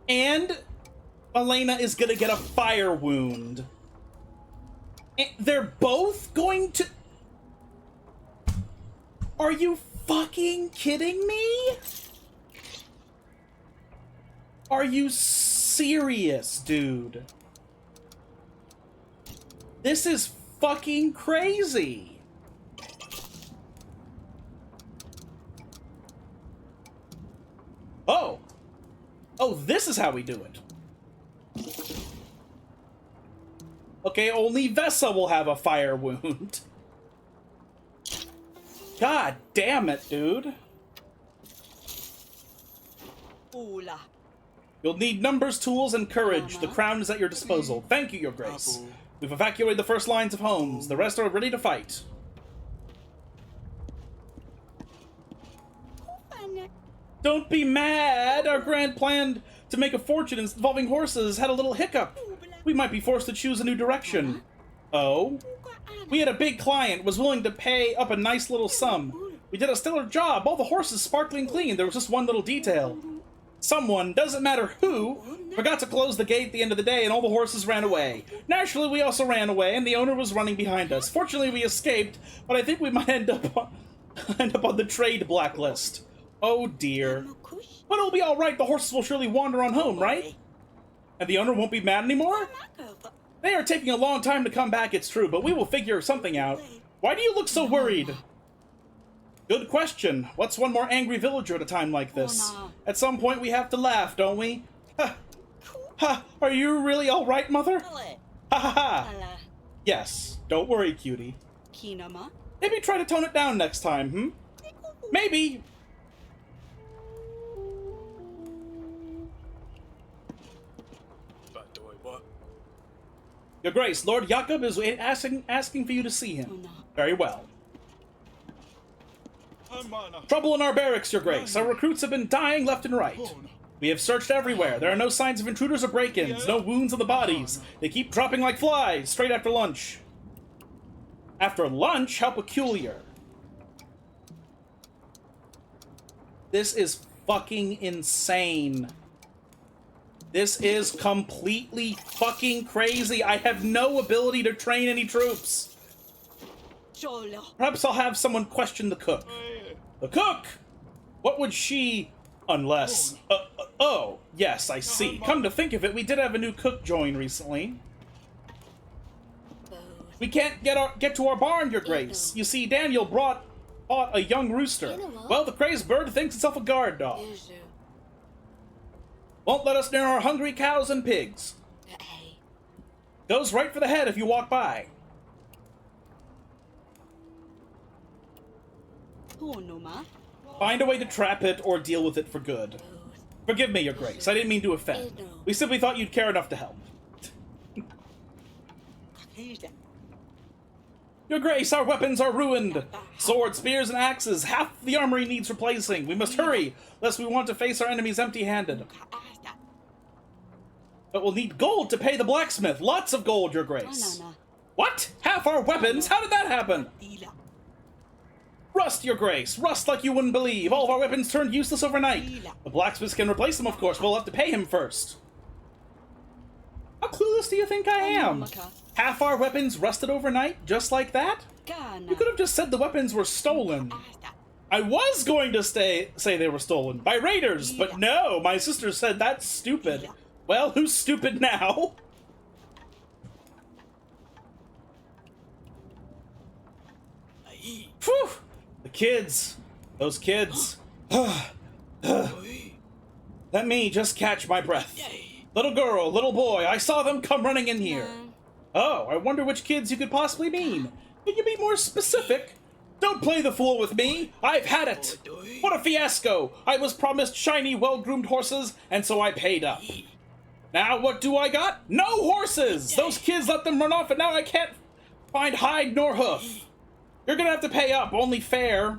S1: And Elena is gonna get a fire wound. And they're both going to... Are you fucking kidding me? Are you serious, dude? This is fucking crazy. Oh. Oh, this is how we do it. Okay, only Vesa will have a fire wound. God damn it, dude.
S2: Ola.
S1: You'll need numbers, tools, and courage. The crown is at your disposal. Thank you, Your Grace. We've evacuated the first lines of homes. The rest are ready to fight. Don't be mad! Our grand plan to make a fortune involving horses had a little hiccup. We might be forced to choose a new direction. Oh? We had a big client, was willing to pay up a nice little sum. We did a stellar job, all the horses sparkling clean. There was just one little detail. Someone, doesn't matter who, forgot to close the gate at the end of the day and all the horses ran away. Naturally, we also ran away and the owner was running behind us. Fortunately, we escaped, but I think we might end up on the trade blacklist. Oh dear. But it'll be alright, the horses will surely wander on home, right? And the owner won't be mad anymore? They are taking a long time to come back, it's true, but we will figure something out. Why do you look so worried? Good question. What's one more angry villager at a time like this? At some point we have to laugh, don't we? Ha! Ha! Are you really alright, Mother? Ha ha ha! Yes. Don't worry, cutie. Maybe try to tone it down next time, hmm? Maybe! Your Grace, Lord Jakob is asking for you to see him. Very well. Trouble in our barracks, Your Grace. Our recruits have been dying left and right. We have searched everywhere. There are no signs of intruders or break-ins, no wounds on the bodies. They keep dropping like flies, straight after lunch. After lunch? How peculiar. This is fucking insane. This is completely fucking crazy. I have no ability to train any troops. Perhaps I'll have someone question the cook. The cook? What would she... Unless... oh, yes, I see. Come to think of it, we did have a new cook join recently. We can't get to our barn, Your Grace. You see, Daniel bought a young rooster. Well, the crazed bird thinks itself a guard dog. Won't let us near our hungry cows and pigs.
S2: Hey.
S1: Goes right for the head if you walk by.
S2: Honoma.
S1: Find a way to trap it or deal with it for good. Forgive me, Your Grace. I didn't mean to offend. We simply thought you'd care enough to help. Your Grace, our weapons are ruined. Swords, spears, and axes. Half the armory needs replacing. We must hurry, lest we want to face our enemies empty-handed. But we'll need gold to pay the blacksmith. Lots of gold, Your Grace. What? Half our weapons? How did that happen? Rust, Your Grace. Rust like you wouldn't believe. All of our weapons turned useless overnight. The blacksmith can replace them, of course. We'll have to pay him first. How clueless do you think I am? Half our weapons rusted overnight, just like that? You could have just said the weapons were stolen. I was going to say they were stolen by raiders, but no, my sister said that's stupid. Well, who's stupid now? Phew! The kids. Those kids. Let me just catch my breath. Little girl, little boy, I saw them come running in here. Oh, I wonder which kids you could possibly mean. Can you be more specific? Don't play the fool with me. I've had it. What a fiasco. I was promised shiny, well-groomed horses, and so I paid up. Now what do I got? No horses! Those kids let them run off, and now I can't find hide nor hoof. You're gonna have to pay up, only fair.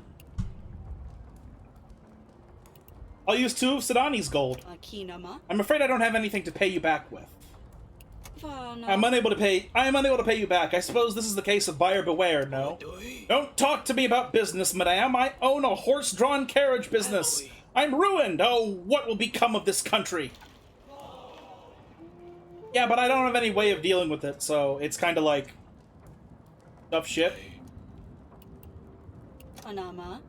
S1: I'll use 2 of Sidani's gold. I'm afraid I don't have anything to pay you back with. I am unable to pay you back. I suppose this is the case of buyer beware, no? Don't talk to me about business, madame. I own a horse-drawn carriage business. I'm ruined. Oh, what will become of this country? Yeah, but I don't have any way of dealing with it, so it's kind of like tough shit.
S2: Anama.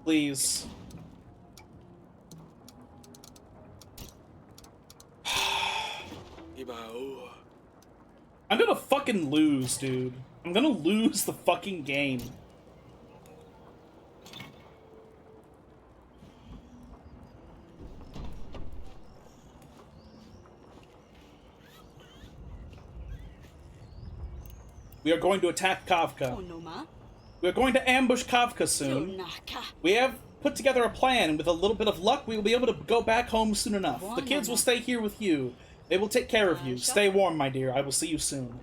S1: Please. I'm gonna fucking lose, dude. I'm gonna lose the fucking game. We are going to attack Kavka. We are going to ambush Kavka soon. We have put together a plan, and with a little bit of luck, we will be able to go back home soon enough. The kids will stay here with you. They will take care of you. Stay warm, my dear. I will see you soon.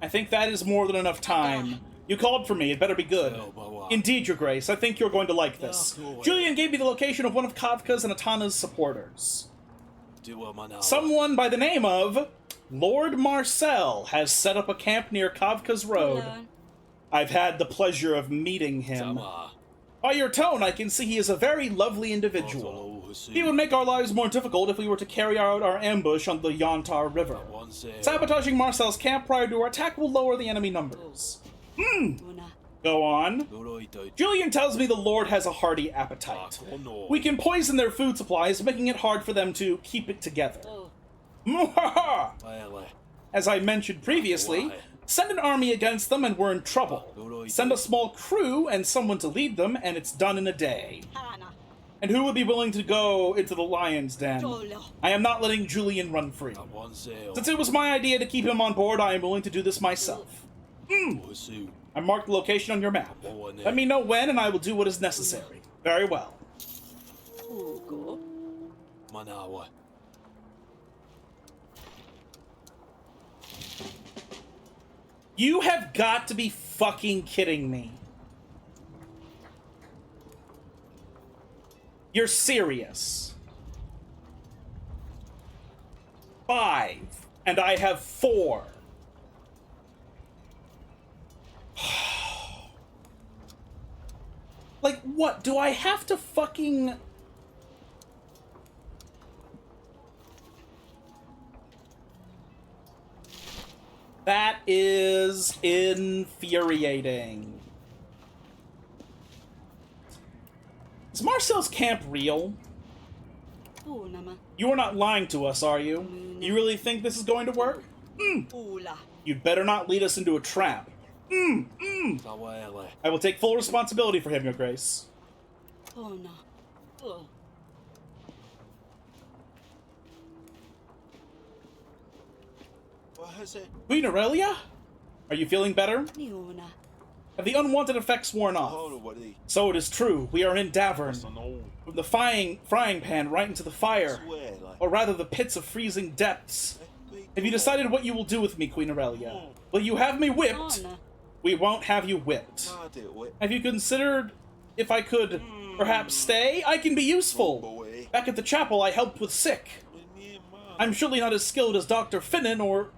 S1: I think that is more than enough time. You called for me. It better be good. Indeed, Your Grace. I think you're going to like this. Julian gave me the location of one of Kavka's and Atana's supporters. Someone by the name of Lord Marcel has set up a camp near Kavka's road. I've had the pleasure of meeting him. By your tone, I can see he is a very lovely individual. He would make our lives more difficult if we were to carry out our ambush on the Yantar River. Sabotaging Marcel's camp prior to our attack will lower the enemy numbers. Go on. Julian tells me the Lord has a hearty appetite. We can poison their food supplies, making it hard for them to keep it together. As I mentioned previously, send an army against them and we're in trouble. Send a small crew and someone to lead them, and it's done in a day. And who would be willing to go into the lion's den? I am not letting Julian run free. Since it was my idea to keep him on board, I am willing to do this myself. I marked the location on your map. Let me know when, and I will do what is necessary. Very well. You have got to be fucking kidding me. You're serious. 5, and I have 4. Like, what? Do I have to fucking... That is infuriating. Is Marcel's camp real? You are not lying to us, are you? You really think this is going to work?
S2: Ula.
S1: You'd better not lead us into a trap.
S3: Tawele.
S1: I will take full responsibility for him, Your Grace.
S2: Ona. Oh.
S3: What is it?
S1: Queen Aurelia? Are you feeling better?
S2: Niona.
S1: Have the unwanted effects worn off?
S3: Hold on, what is
S1: So it is true, we are in Davern.
S3: no.
S1: From the frying pan right into the fire.
S3: Swear, like.
S1: Or rather the pits of freezing depths. Have you decided what you will do with me, Queen Aurelia? Will you have me whipped?
S2: Ona.
S1: We won't have you whipped.
S3: Nah, do it.
S1: Have you considered if I could perhaps stay? I can be useful.
S3: Boy.
S1: Back at the chapel, I helped with sick. I'm surely not as skilled as Dr. Finnan or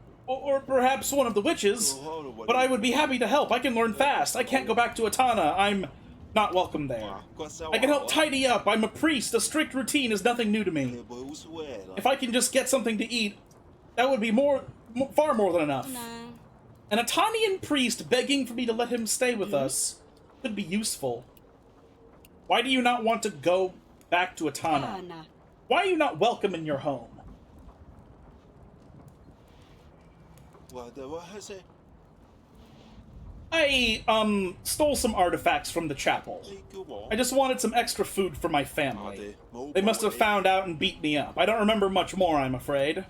S1: perhaps one of the witches, but I would be happy to help. I can learn fast. I can't go back to Atana. I'm not welcome there. I can help tidy up. I'm a priest. A strict routine is nothing new to me. If I can just get something to eat, that would be far more than enough.
S2: Ona.
S1: An Atanian priest begging for me to let him stay with us could be useful. Why do you not want to go back to Atana?
S2: Ana.
S1: Why are you not welcome in your home?
S3: What is it?
S1: I, stole some artifacts from the chapel. I just wanted some extra food for my family. They must have found out and beat me up. I don't remember much more, I'm afraid.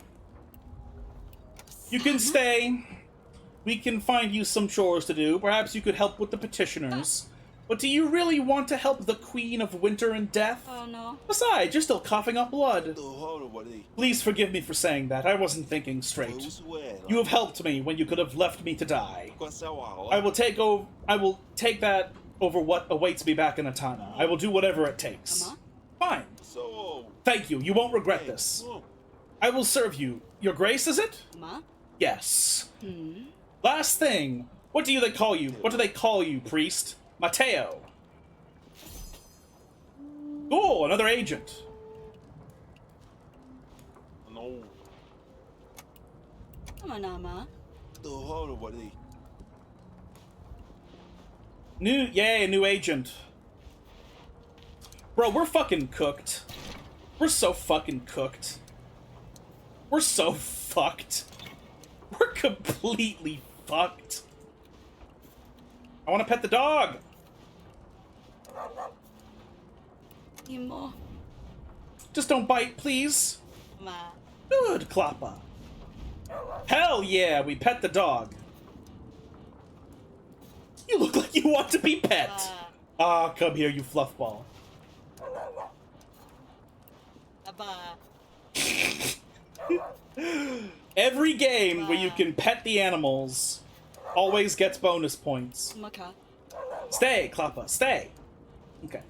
S1: You can stay. We can find you some chores to do. Perhaps you could help with the petitioners. But do you really want to help the Queen of Winter and Death?
S2: Oh no.
S1: Besides, you're still coughing up blood.
S3: Hold on, what is
S1: Please forgive me for saying that. I wasn't thinking straight. You have helped me when you could have left me to die. I will take that over what awaits me back in Atana. I will do whatever it takes. Fine.
S3: So.
S1: Thank you. You won't regret this. I will serve you. Your Grace, is it?
S2: Ma.
S1: Yes. Last thing. What do they call you? What do they call you, priest? Mateo. Cool, another agent.
S3: No.
S2: Amanama.
S3: Hold on, what is
S1: New agent. Bro, we're fucking cooked. We're so fucking cooked. We're so fucked. We're completely fucked. I want to pet the dog.
S2: Imo.
S1: Just don't bite, please.
S2: Ma.
S1: Good, Klappa. Hell yeah, we pet the dog. You look like you want to be pet. Ah, come here, you fluffball.
S2: Aba.
S1: Every game where you can pet the animals always gets bonus points.
S2: Maka.
S1: Stay, Klappa, stay. Okay.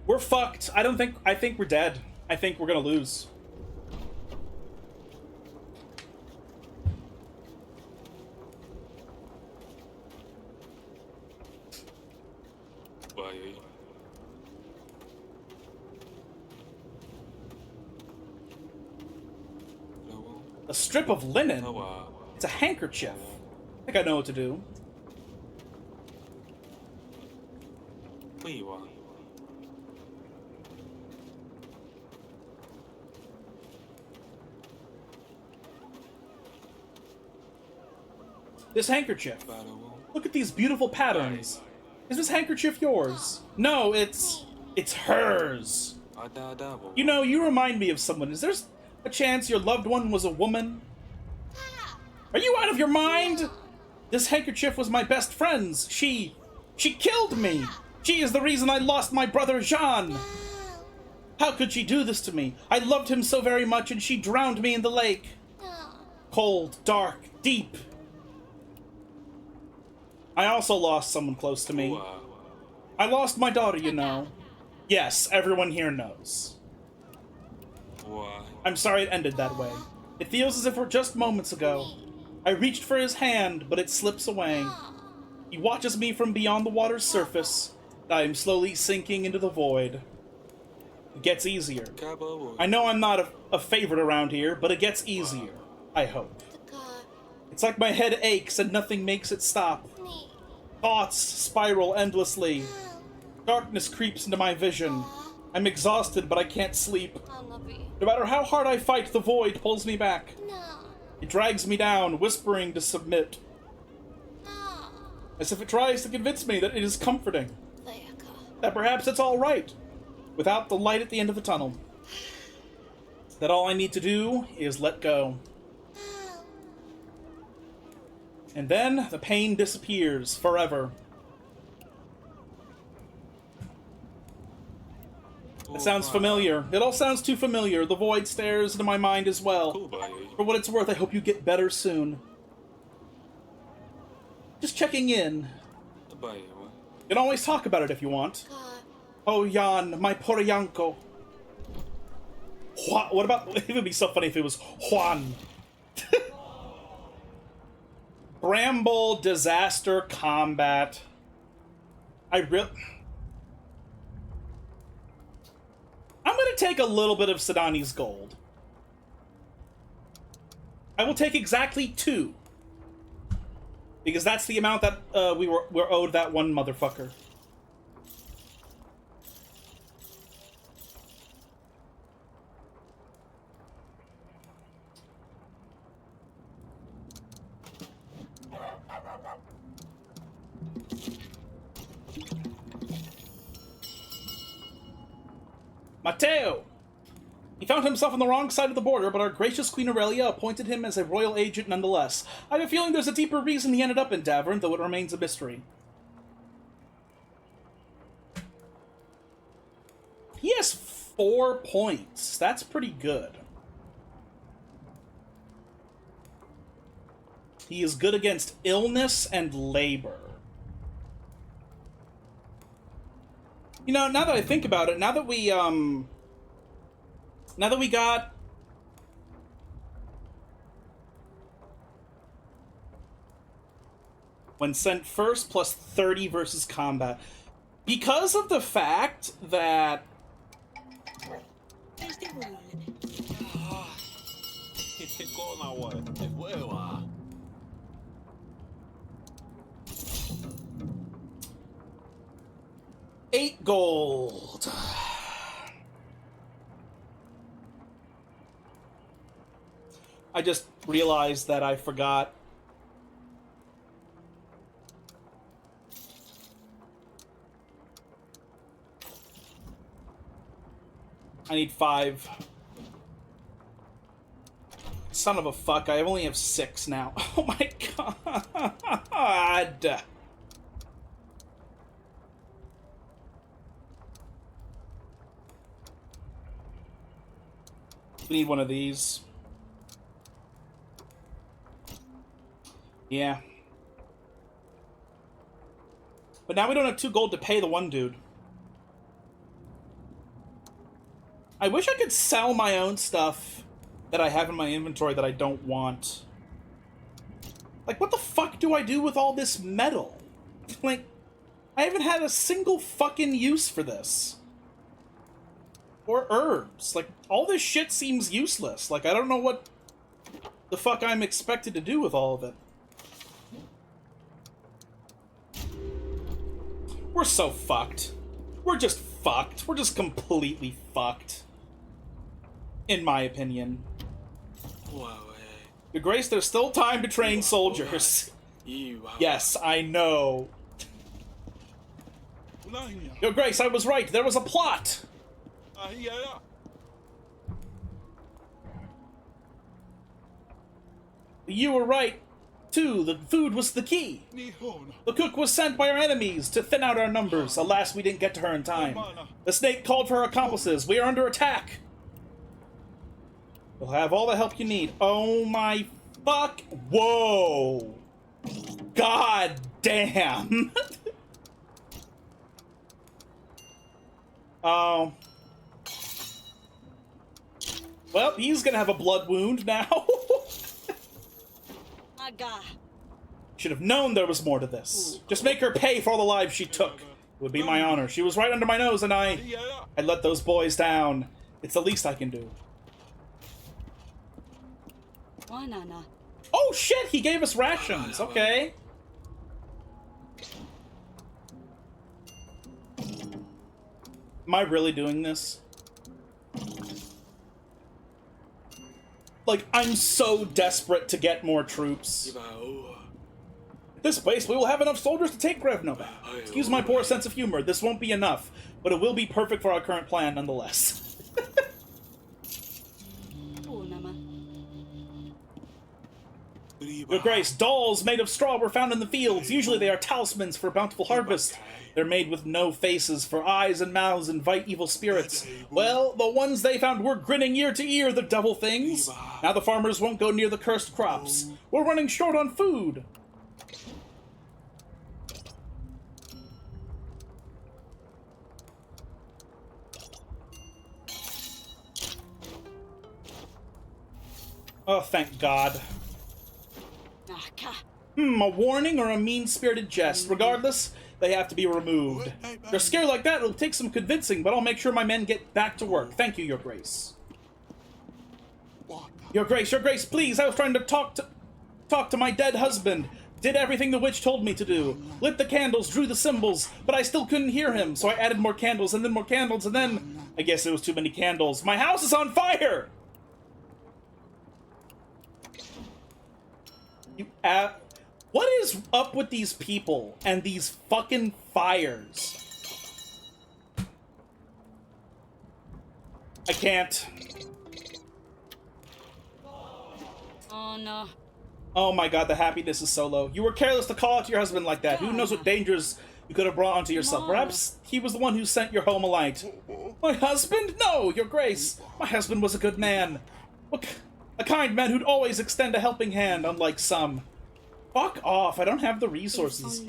S1: We're fucked. I think we're dead. I think we're gonna lose. A strip of linen? It's a handkerchief. I think I know what to do. This handkerchief. Look at these beautiful patterns. Is this handkerchief yours? No, it's hers. You know, you remind me of someone. Is there a chance your loved one was a woman? Are you out of your mind? This handkerchief was my best friend's. She killed me. She is the reason I lost my brother Jean. How could she do this to me? I loved him so very much and she drowned me in the lake. Cold, dark, deep. I also lost someone close to me. I lost my daughter, you know. Yes, everyone here knows. I'm sorry it ended that way. It feels as if we're just moments ago. I reached for his hand, but it slips away. He watches me from beyond the water's surface. I am slowly sinking into the void. It gets easier. I know I'm not a favorite around here, but it gets easier. I hope. It's like my head aches and nothing makes it stop. Thoughts spiral endlessly. Darkness creeps into my vision. I'm exhausted, but I can't sleep. No matter how hard I fight, the void pulls me back. It drags me down, whispering to submit. As if it tries to convince me that it is comforting. That perhaps it's all right, without the light at the end of the tunnel. That all I need to do is let go. And then the pain disappears forever. It sounds familiar. It all sounds too familiar. The void stares into my mind as well. For what it's worth, I hope you get better soon. Just checking in. You can always talk about it if you want. Oh, Jan, my poor Yanko. What about... It would be so funny if it was Juan. Bramble Disaster Combat. I'm gonna take a little bit of Sidani's gold. I will take exactly 2. Because that's the amount that we're owed that one motherfucker. Matteo! He found himself on the wrong side of the border, but our gracious Queen Aurelia appointed him as a royal agent nonetheless. I have a feeling there's a deeper reason he ended up in Davern, though it remains a mystery. He has 4 points. That's pretty good. He is good against illness and labor. You know, now that I think about it, now that we got... When sent first, plus 30 versus combat. Because of the fact that... $8 gold. I just realized that I forgot. I need 5. Son of a fuck, I only have 6 now. Oh my god! We need one of these. Yeah. But now we don't have 2 gold to pay the one dude. I wish I could sell my own stuff that I have in my inventory that I don't want. Like, what the fuck do I do with all this metal? Like, I haven't had a single fucking use for this. Or herbs. Like, all this shit seems useless. Like, I don't know what the fuck I'm expected to do with all of it. We're so fucked. We're just fucked. We're just completely fucked. In my opinion. Your Grace, there's still time to train soldiers. Yes, I know. Your Grace, I was right. There was a plot. You were right, too. The food was the key. The cook was sent by our enemies to thin out our numbers. Alas, we didn't get to her in time. The snake called for her accomplices. We are under attack. You'll have all the help you need. Oh my fuck. Whoa. God damn. Oh. Well, he's gonna have a blood wound now. Should have known there was more to this. Just make her pay for all the lives she took. It would be my honor. She was right under my nose and I let those boys down. It's the least I can do. Oh shit, he gave us rations. Okay. Am I really doing this? Like, I'm so desperate to get more troops. At this place, we will have enough soldiers to take Grevno back. Excuse my poor sense of humor, this won't be enough, but it will be perfect for our current plan nonetheless. Your Grace, dolls made of straw were found in the fields. Usually they are talismans for a bountiful harvest. They're made with no faces, for eyes and mouths invite evil spirits. Well, the ones they found were grinning ear to ear, the devil things. Now the farmers won't go near the cursed crops. We're running short on food. Oh, thank God. A warning or a mean-spirited jest. Regardless, they have to be removed. They're scared like that, it'll take some convincing, but I'll make sure my men get back to work. Thank you, Your Grace. Your Grace, please, I was trying to talk to my dead husband. Did everything the witch told me to do. Lit the candles, drew the symbols, but I still couldn't hear him, so I added more candles, and then more candles, and then... I guess it was too many candles. My house is on fire! What is up with these people and these fucking fires? I can't.
S2: Oh no.
S1: Oh my God, the happiness is so low. You were careless to call out to your husband like that. Who knows what dangers you could have brought onto yourself. Perhaps he was the one who sent your home a light. My husband? No, Your Grace. My husband was a good man. A kind man who'd always extend a helping hand, unlike some. Fuck off, I don't have the resources.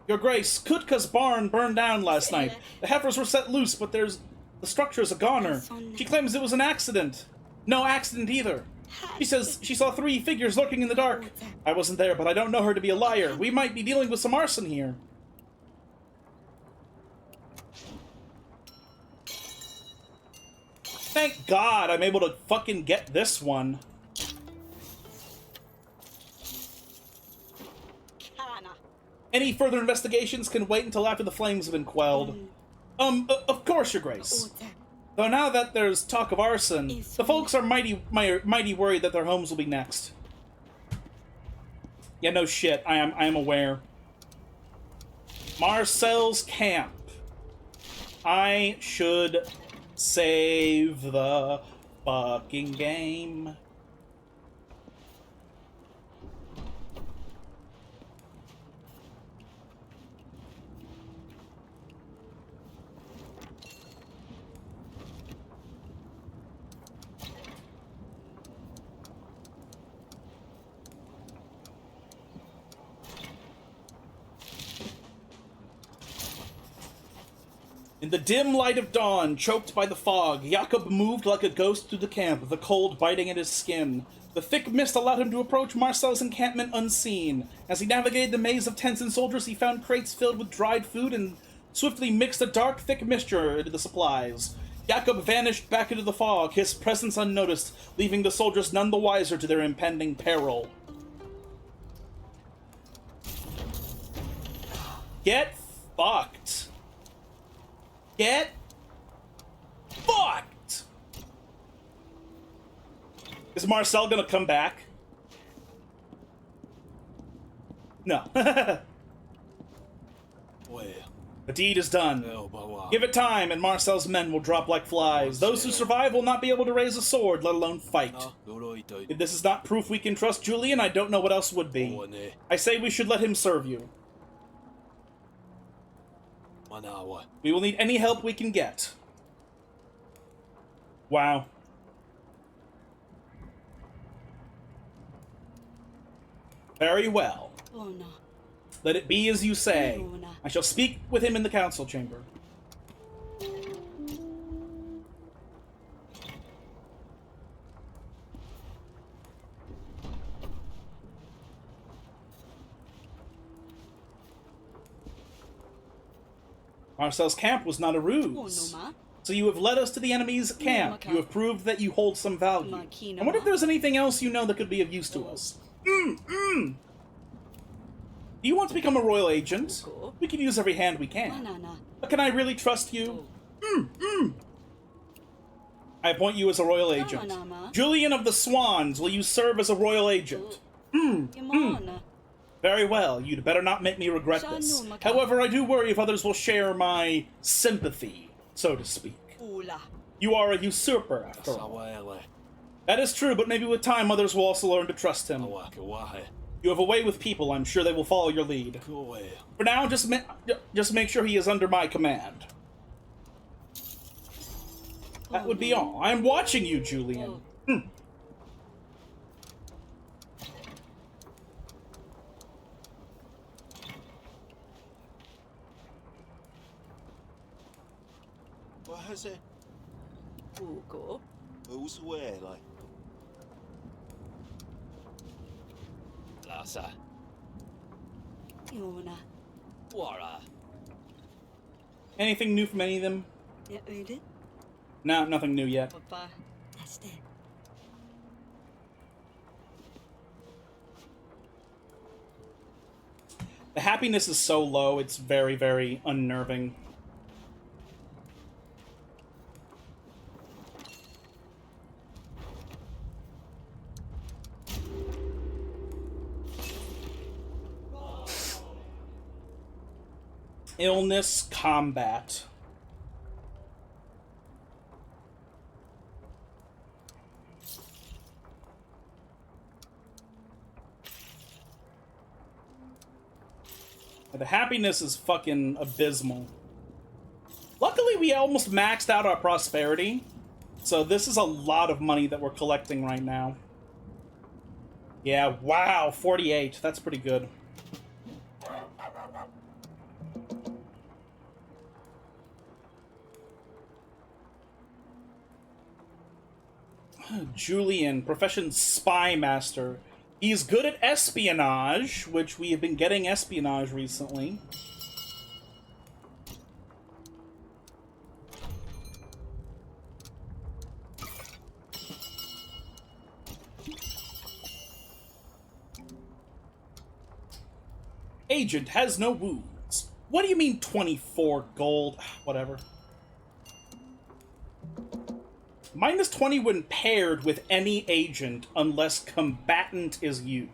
S1: Your Grace, Kutka's barn burned down last night. The heifers were set loose, but the structure's a goner. She claims it was an accident. No accident either. She says she saw 3 figures lurking in the dark. I wasn't there, but I don't know her to be a liar. We might be dealing with some arson here. Thank God I'm able to fucking get this one. Any further investigations can wait until after the flames have been quelled. Of course, Your Grace. Though now that there's talk of arson, the folks are mighty worried that their homes will be next. Yeah, no shit. I am aware. Marcel's camp. I should save the fucking game. In the dim light of dawn, choked by the fog, Jakob moved like a ghost through the camp, the cold biting at his skin. The thick mist allowed him to approach Marcel's encampment unseen. As he navigated the maze of tents and soldiers, he found crates filled with dried food and swiftly mixed a dark, thick mixture into the supplies. Jakob vanished back into the fog, his presence unnoticed, leaving the soldiers none the wiser to their impending peril. Get fucked. Get fucked! Is Marcel gonna come back? No. The deed is done. Give it time, and Marcel's men will drop like flies. Those who survive will not be able to raise a sword, let alone fight. If this is not proof we can trust Julian, I don't know what else would be. I say we should let him serve you. We will need any help we can get. Wow. Very well. Let it be as you say. I shall speak with him in the council chamber. Marcel's camp was not a ruse. So you have led us to the enemy's camp. You have proved that you hold some value. I wonder if there's anything else you know that could be of use to us. Do you want to become a royal agent? We can use every hand we can. But can I really trust you? I appoint you as a royal agent. Julian of the Swans, will you serve as a royal agent? Very well, you'd better not make me regret this. However, I do worry if others will share my sympathy, so to speak. You are a usurper, after all. That is true, but maybe with time others will also learn to trust him. You have a way with people, I'm sure they will follow your lead. For now, just make sure he is under my command. That would be all. I am watching you, Julian.
S3: What has it?
S2: Ugo.
S3: Who's where, like?
S4: Lasa.
S2: Yona.
S4: Wara.
S1: Anything new from any of them?
S2: Yeah, read
S1: No, nothing new yet.
S2: Papa. That's it.
S1: The happiness is so low, it's very, very unnerving. Illness, combat. The happiness is fucking abysmal. Luckily, we almost maxed out our prosperity. So this is a lot of money that we're collecting right now. Yeah, wow, 48. That's pretty good. Julian, profession spy master. He's good at espionage, which we have been getting espionage recently. Agent has no wounds. What do you mean 24 gold? Whatever. Minus 20 when paired with any agent unless combatant is used.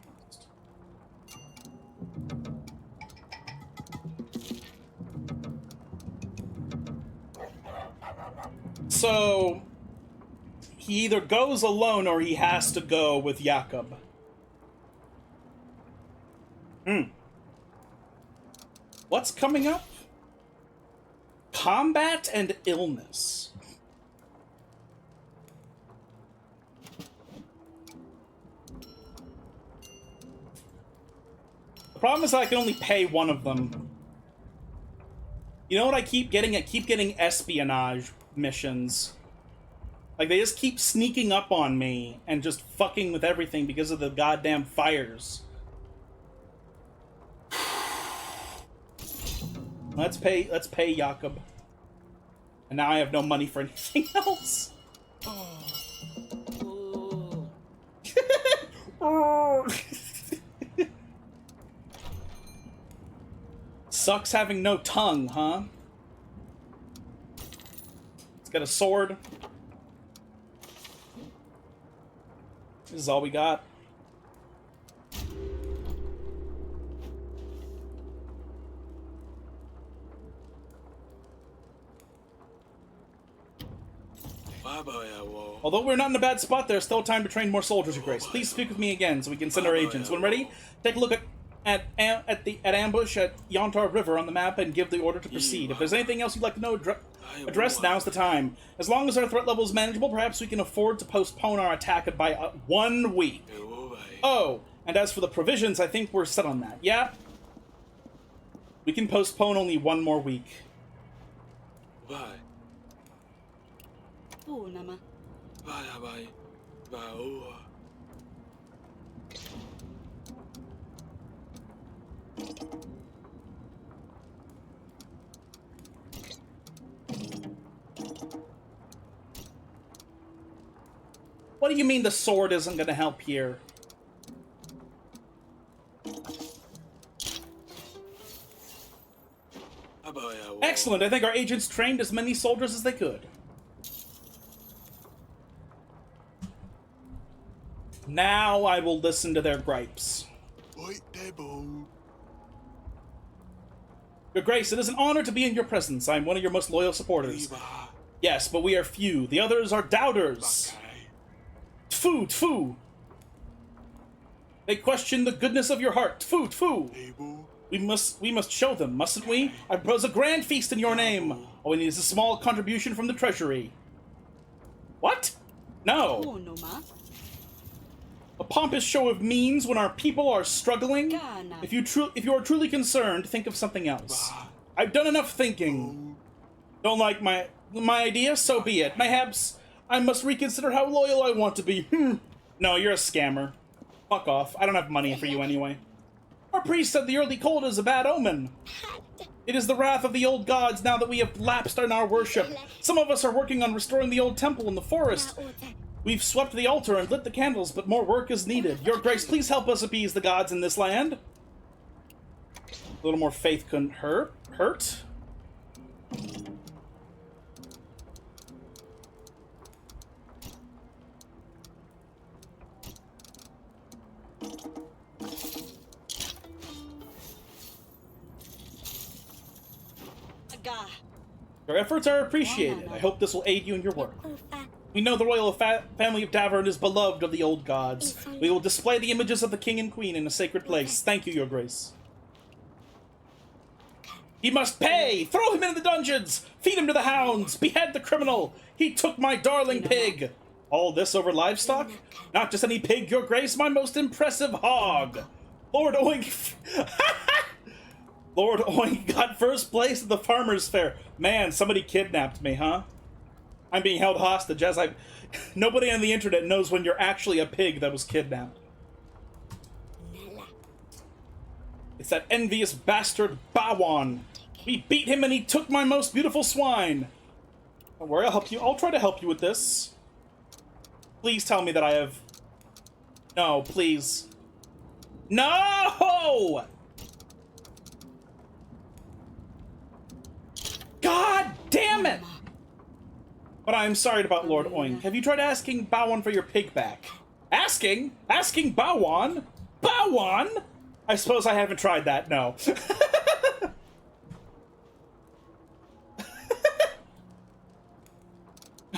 S1: So he either goes alone or he has to go with Jakob. What's coming up? Combat and illness. The problem is that I can only pay one of them. You know what I keep getting? I keep getting espionage missions. Like, they just keep sneaking up on me and just fucking with everything because of the goddamn fires. Let's pay Jakob. And now I have no money for anything else.
S2: Oh.
S1: Sucks having no tongue, huh? It's got a sword. This is all we got. Although we're not in a bad spot, there's still time to train more soldiers, Your Grace. Please speak with me again so we can send our agents. When ready, take a look at ambush at Yontar River on the map and give the order to proceed. If there's anything else you'd like to know, address now's the time. As long as our threat level is manageable, perhaps we can afford to postpone our attack by 1 week. Oh, and as for the provisions, I think we're set on that. Yeah? We can postpone only 1 more week.
S4: Bye.
S2: Oh, Nama.
S4: Bye, bye. Bye, oh.
S1: What do you mean the sword isn't gonna help here? Excellent. I think our agents trained as many soldiers as they could. Now I will listen to their gripes.
S3: Right there, Bo.
S1: Your Grace, it is an honor to be in your presence. I am one of your most loyal supporters. Yes, but we are few. The others are doubters. Tfu, tfu. They question the goodness of your heart. Tfu, tfu. We must show them, mustn't we? I propose a grand feast in your name. All we need is a small contribution from the treasury. What? No.
S2: Oh, no, ma.
S1: A pompous show of means when our people are struggling? If you are truly concerned, think of something else. I've done enough thinking. Don't like my idea? So be it. Mayhaps I must reconsider how loyal I want to be. No, you're a scammer. Fuck off. I don't have money for you anyway. Our priest said the early cold is a bad omen. It is the wrath of the old gods now that we have lapsed in our worship. Some of us are working on restoring the old temple in the forest. We've swept the altar and lit the candles, but more work is needed. Your Grace, please help us appease the gods in this land. A little more faith couldn't hurt.
S2: Aga.
S1: Your efforts are appreciated. I hope this will aid you in your work. We know the royal family of Davern is beloved of the old gods. We will display the images of the king and queen in a sacred place. Thank you, Your Grace. He must pay! Throw him into the dungeons! Feed him to the hounds! Behead the criminal! He took my darling pig! All this over livestock? Not just any pig, Your Grace, my most impressive hog! Lord Oink... Lord Oink got first place at the farmer's fair. Man, somebody kidnapped me, huh? I'm being held hostage as nobody on the internet knows when you're actually a pig that was kidnapped. It's that envious bastard Bawan. We beat him and he took my most beautiful swine. Don't worry, I'll help you. I'll try to help you with this. Please tell me that I have... No, please. No! God damn it! But I'm sorry about Lord Oink. Have you tried asking Bawan for your pig back? Asking? Asking Bawan? Bawan? I suppose I haven't tried that, no.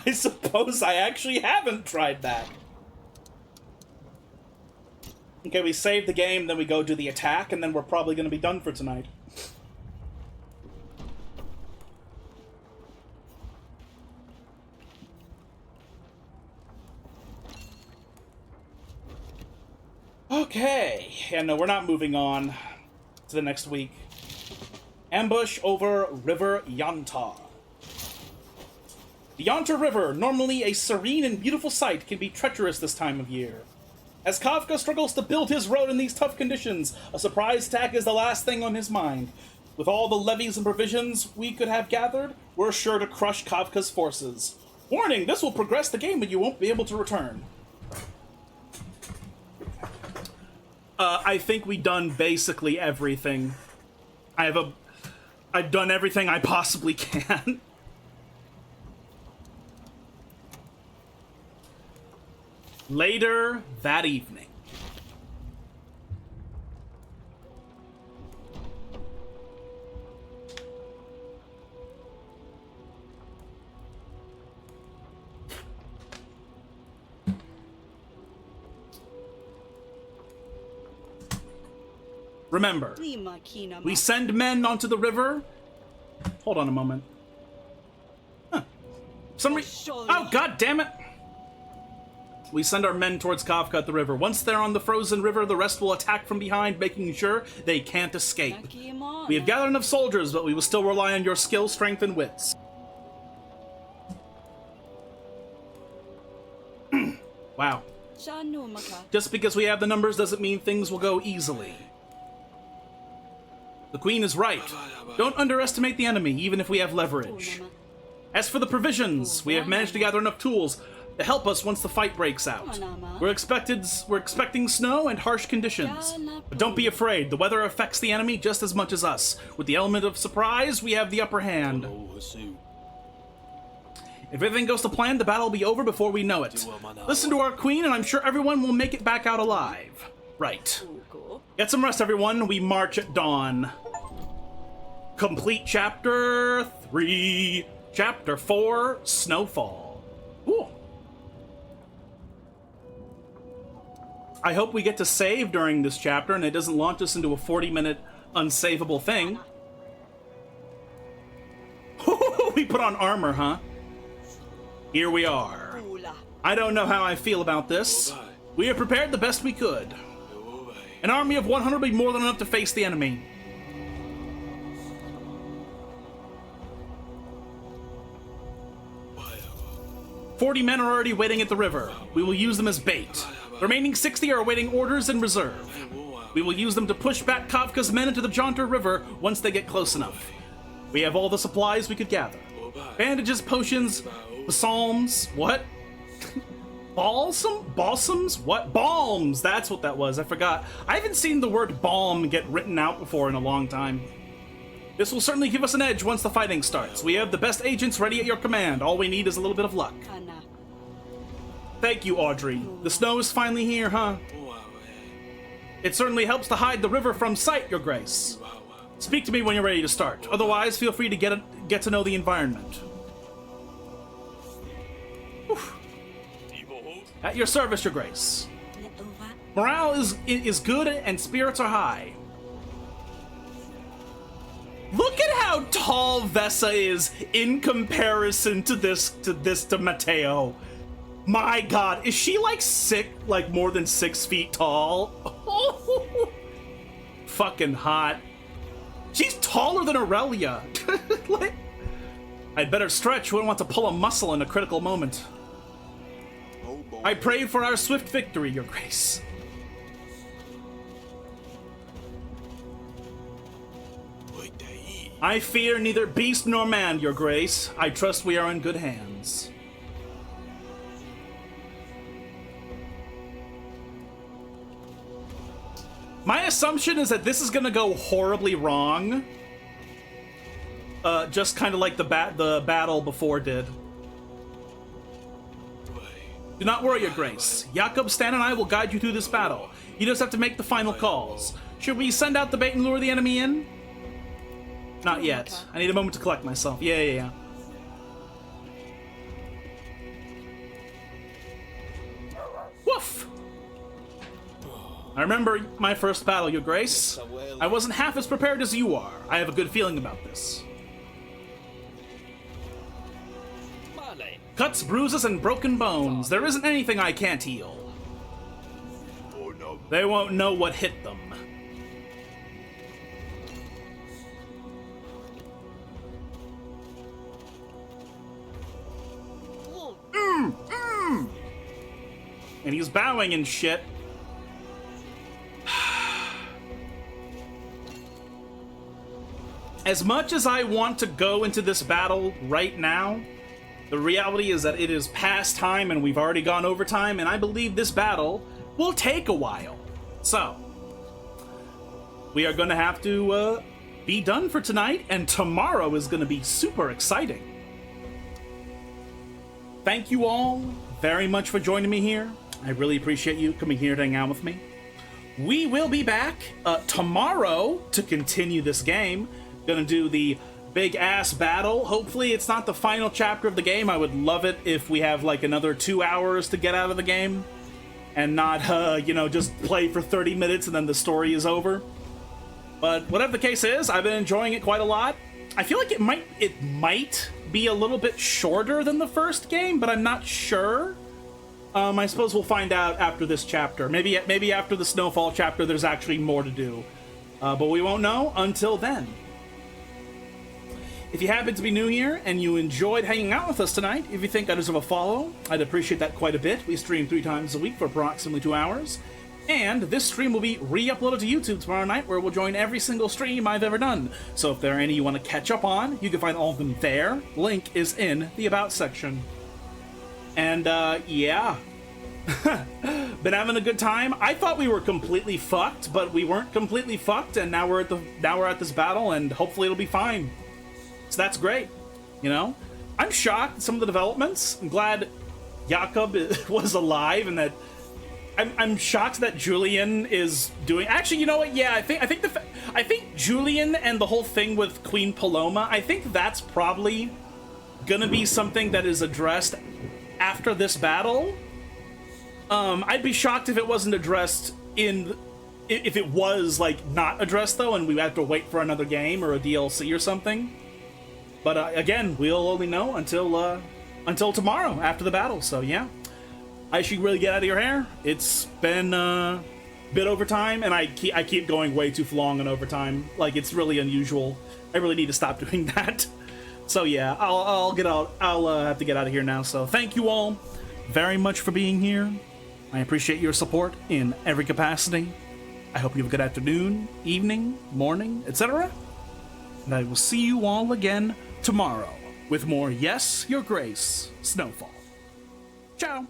S1: I suppose I actually haven't tried that. Okay, we save the game, then we go do the attack, and then we're probably going to be done for tonight. Okay, yeah, no, we're not moving on to the next week. Ambush over River Yanta. The Yanta River, normally a serene and beautiful sight, can be treacherous this time of year. As Kafka struggles to build his road in these tough conditions, a surprise attack is the last thing on his mind. With all the levies and provisions we could have gathered, we're sure to crush Kafka's forces. Warning, this will progress the game, but you won't be able to return. I think we've done basically everything. I've done everything I possibly can. Later that evening. Remember, we send men onto the river. Hold on a moment. Huh. Oh, god damn it! We send our men towards Kafka at the river. Once they're on the frozen river, the rest will attack from behind, making sure they can't escape. We have gathered enough soldiers, but we will still rely on your skill, strength, and wits. Wow. Just because we have the numbers doesn't mean things will go easily. The Queen is right. Don't underestimate the enemy, even if we have leverage. As for the provisions, we have managed to gather enough tools, to help us once the fight breaks out.
S2: Come on, Amma.
S1: We're expecting snow and harsh conditions. But don't be afraid, the weather affects the enemy just as much as us. With the element of surprise, we have the upper hand. If everything goes to plan, the battle will be over before we know it. Listen to our queen, and I'm sure everyone will make it back out alive. Right.
S2: Cool.
S1: Get some rest, everyone. We march at dawn. Complete Chapter 3. Chapter 4, Snowfall. Ooh. I hope we get to save during this chapter and it doesn't launch us into a 40-minute unsavable thing. We put on armor, huh? Here we are. I don't know how I feel about this. We have prepared the best we could. An army of 100 will be more than enough to face the enemy. "40 men are already waiting at the river. We will use them as bait. The remaining 60 are awaiting orders in reserve. We will use them to push back Kafka's men into the Jaunter River once they get close enough. We have all the supplies we could gather. Bandages, potions, balsams, what? Balsams? What? Balms! That's what that was, I forgot. I haven't seen the word balm get written out before in a long time. This will certainly give us an edge once the fighting starts. We have the best agents ready at your command. All we need is a little bit of luck."
S2: Anna.
S1: Thank you, Audrey. The snow is finally here, huh? It certainly helps to hide the river from sight, Your Grace. Speak to me when you're ready to start. Otherwise, feel free to get to know the environment. Oof. At your service, Your Grace. Morale is good and spirits are high. Look at how tall Vesa is in comparison to Mateo. My God, is she like more than 6 feet tall? Fucking hot. She's taller than Aurelia. I'd better stretch. Wouldn't want to pull a muscle in a critical moment.
S3: Oh boy.
S1: I pray for our swift victory, Your Grace. I fear neither beast nor man, Your Grace. I trust we are in good hands. My assumption is that this is gonna go horribly wrong. Just kind of like the battle before did. Do not worry, Your Grace. Jakob, Stan, and I will guide you through this battle. You just have to make the final calls. Should we send out the bait and lure the enemy in? Not yet. I need a moment to collect myself. Yeah. Woof! I remember my first battle, Your Grace. I wasn't half as prepared as you are. I have a good feeling about this. Cuts, bruises, and broken bones. There isn't anything I can't heal.
S3: Oh no.
S1: They won't know what hit them. And he's bowing and shit. As much as I want to go into this battle right now, the reality is that it is past time and we've already gone over time, and I believe this battle will take a while. So, we are going to have to be done for tonight, and tomorrow is going to be super exciting. Thank you all very much for joining me here. I really appreciate you coming here to hang out with me. We will be back tomorrow to continue this game. Gonna do the big ass battle. Hopefully it's not the final chapter of the game. I would love it if we have like another 2 hours to get out of the game and not, just play for 30 minutes and then the story is over. But whatever the case is, I've been enjoying it quite a lot. I feel like it might be a little bit shorter than the first game, but I'm not sure. I suppose we'll find out after this chapter. Maybe after the Snowfall chapter, there's actually more to do. But we won't know until then. If you happen to be new here and you enjoyed hanging out with us tonight, if you think I deserve a follow, I'd appreciate that quite a bit. We stream 3 times a week for approximately 2 hours. And this stream will be re-uploaded to YouTube tomorrow night, where we'll join every single stream I've ever done. So if there are any you want to catch up on, you can find all of them there. Link is in the About section. And yeah, been having a good time. I thought we were completely fucked, but we weren't completely fucked, and now we're at this battle, and hopefully it'll be fine. So that's great, you know. I'm shocked at some of the developments. I'm glad Jakob was alive, and that I'm shocked that Julian is doing. Actually, you know what? Yeah, I think Julian and the whole thing with Queen Paloma. I think that's probably gonna be something that is addressed after this battle. I'd be shocked if it wasn't addressed if it was like not addressed though, and we have to wait for another game or a DLC or something. But again, we'll only know until tomorrow after the battle. So yeah. I should really get out of your hair. It's been a bit overtime, and I keep going way too long on overtime. Like, it's really unusual. I really need to stop doing that. So yeah, I'll get out. I'll have to get out of here now. So thank you all very much for being here. I appreciate your support in every capacity. I hope you have a good afternoon, evening, morning, etc. And I will see you all again tomorrow with more Yes, Your Grace, Snowfall. Ciao.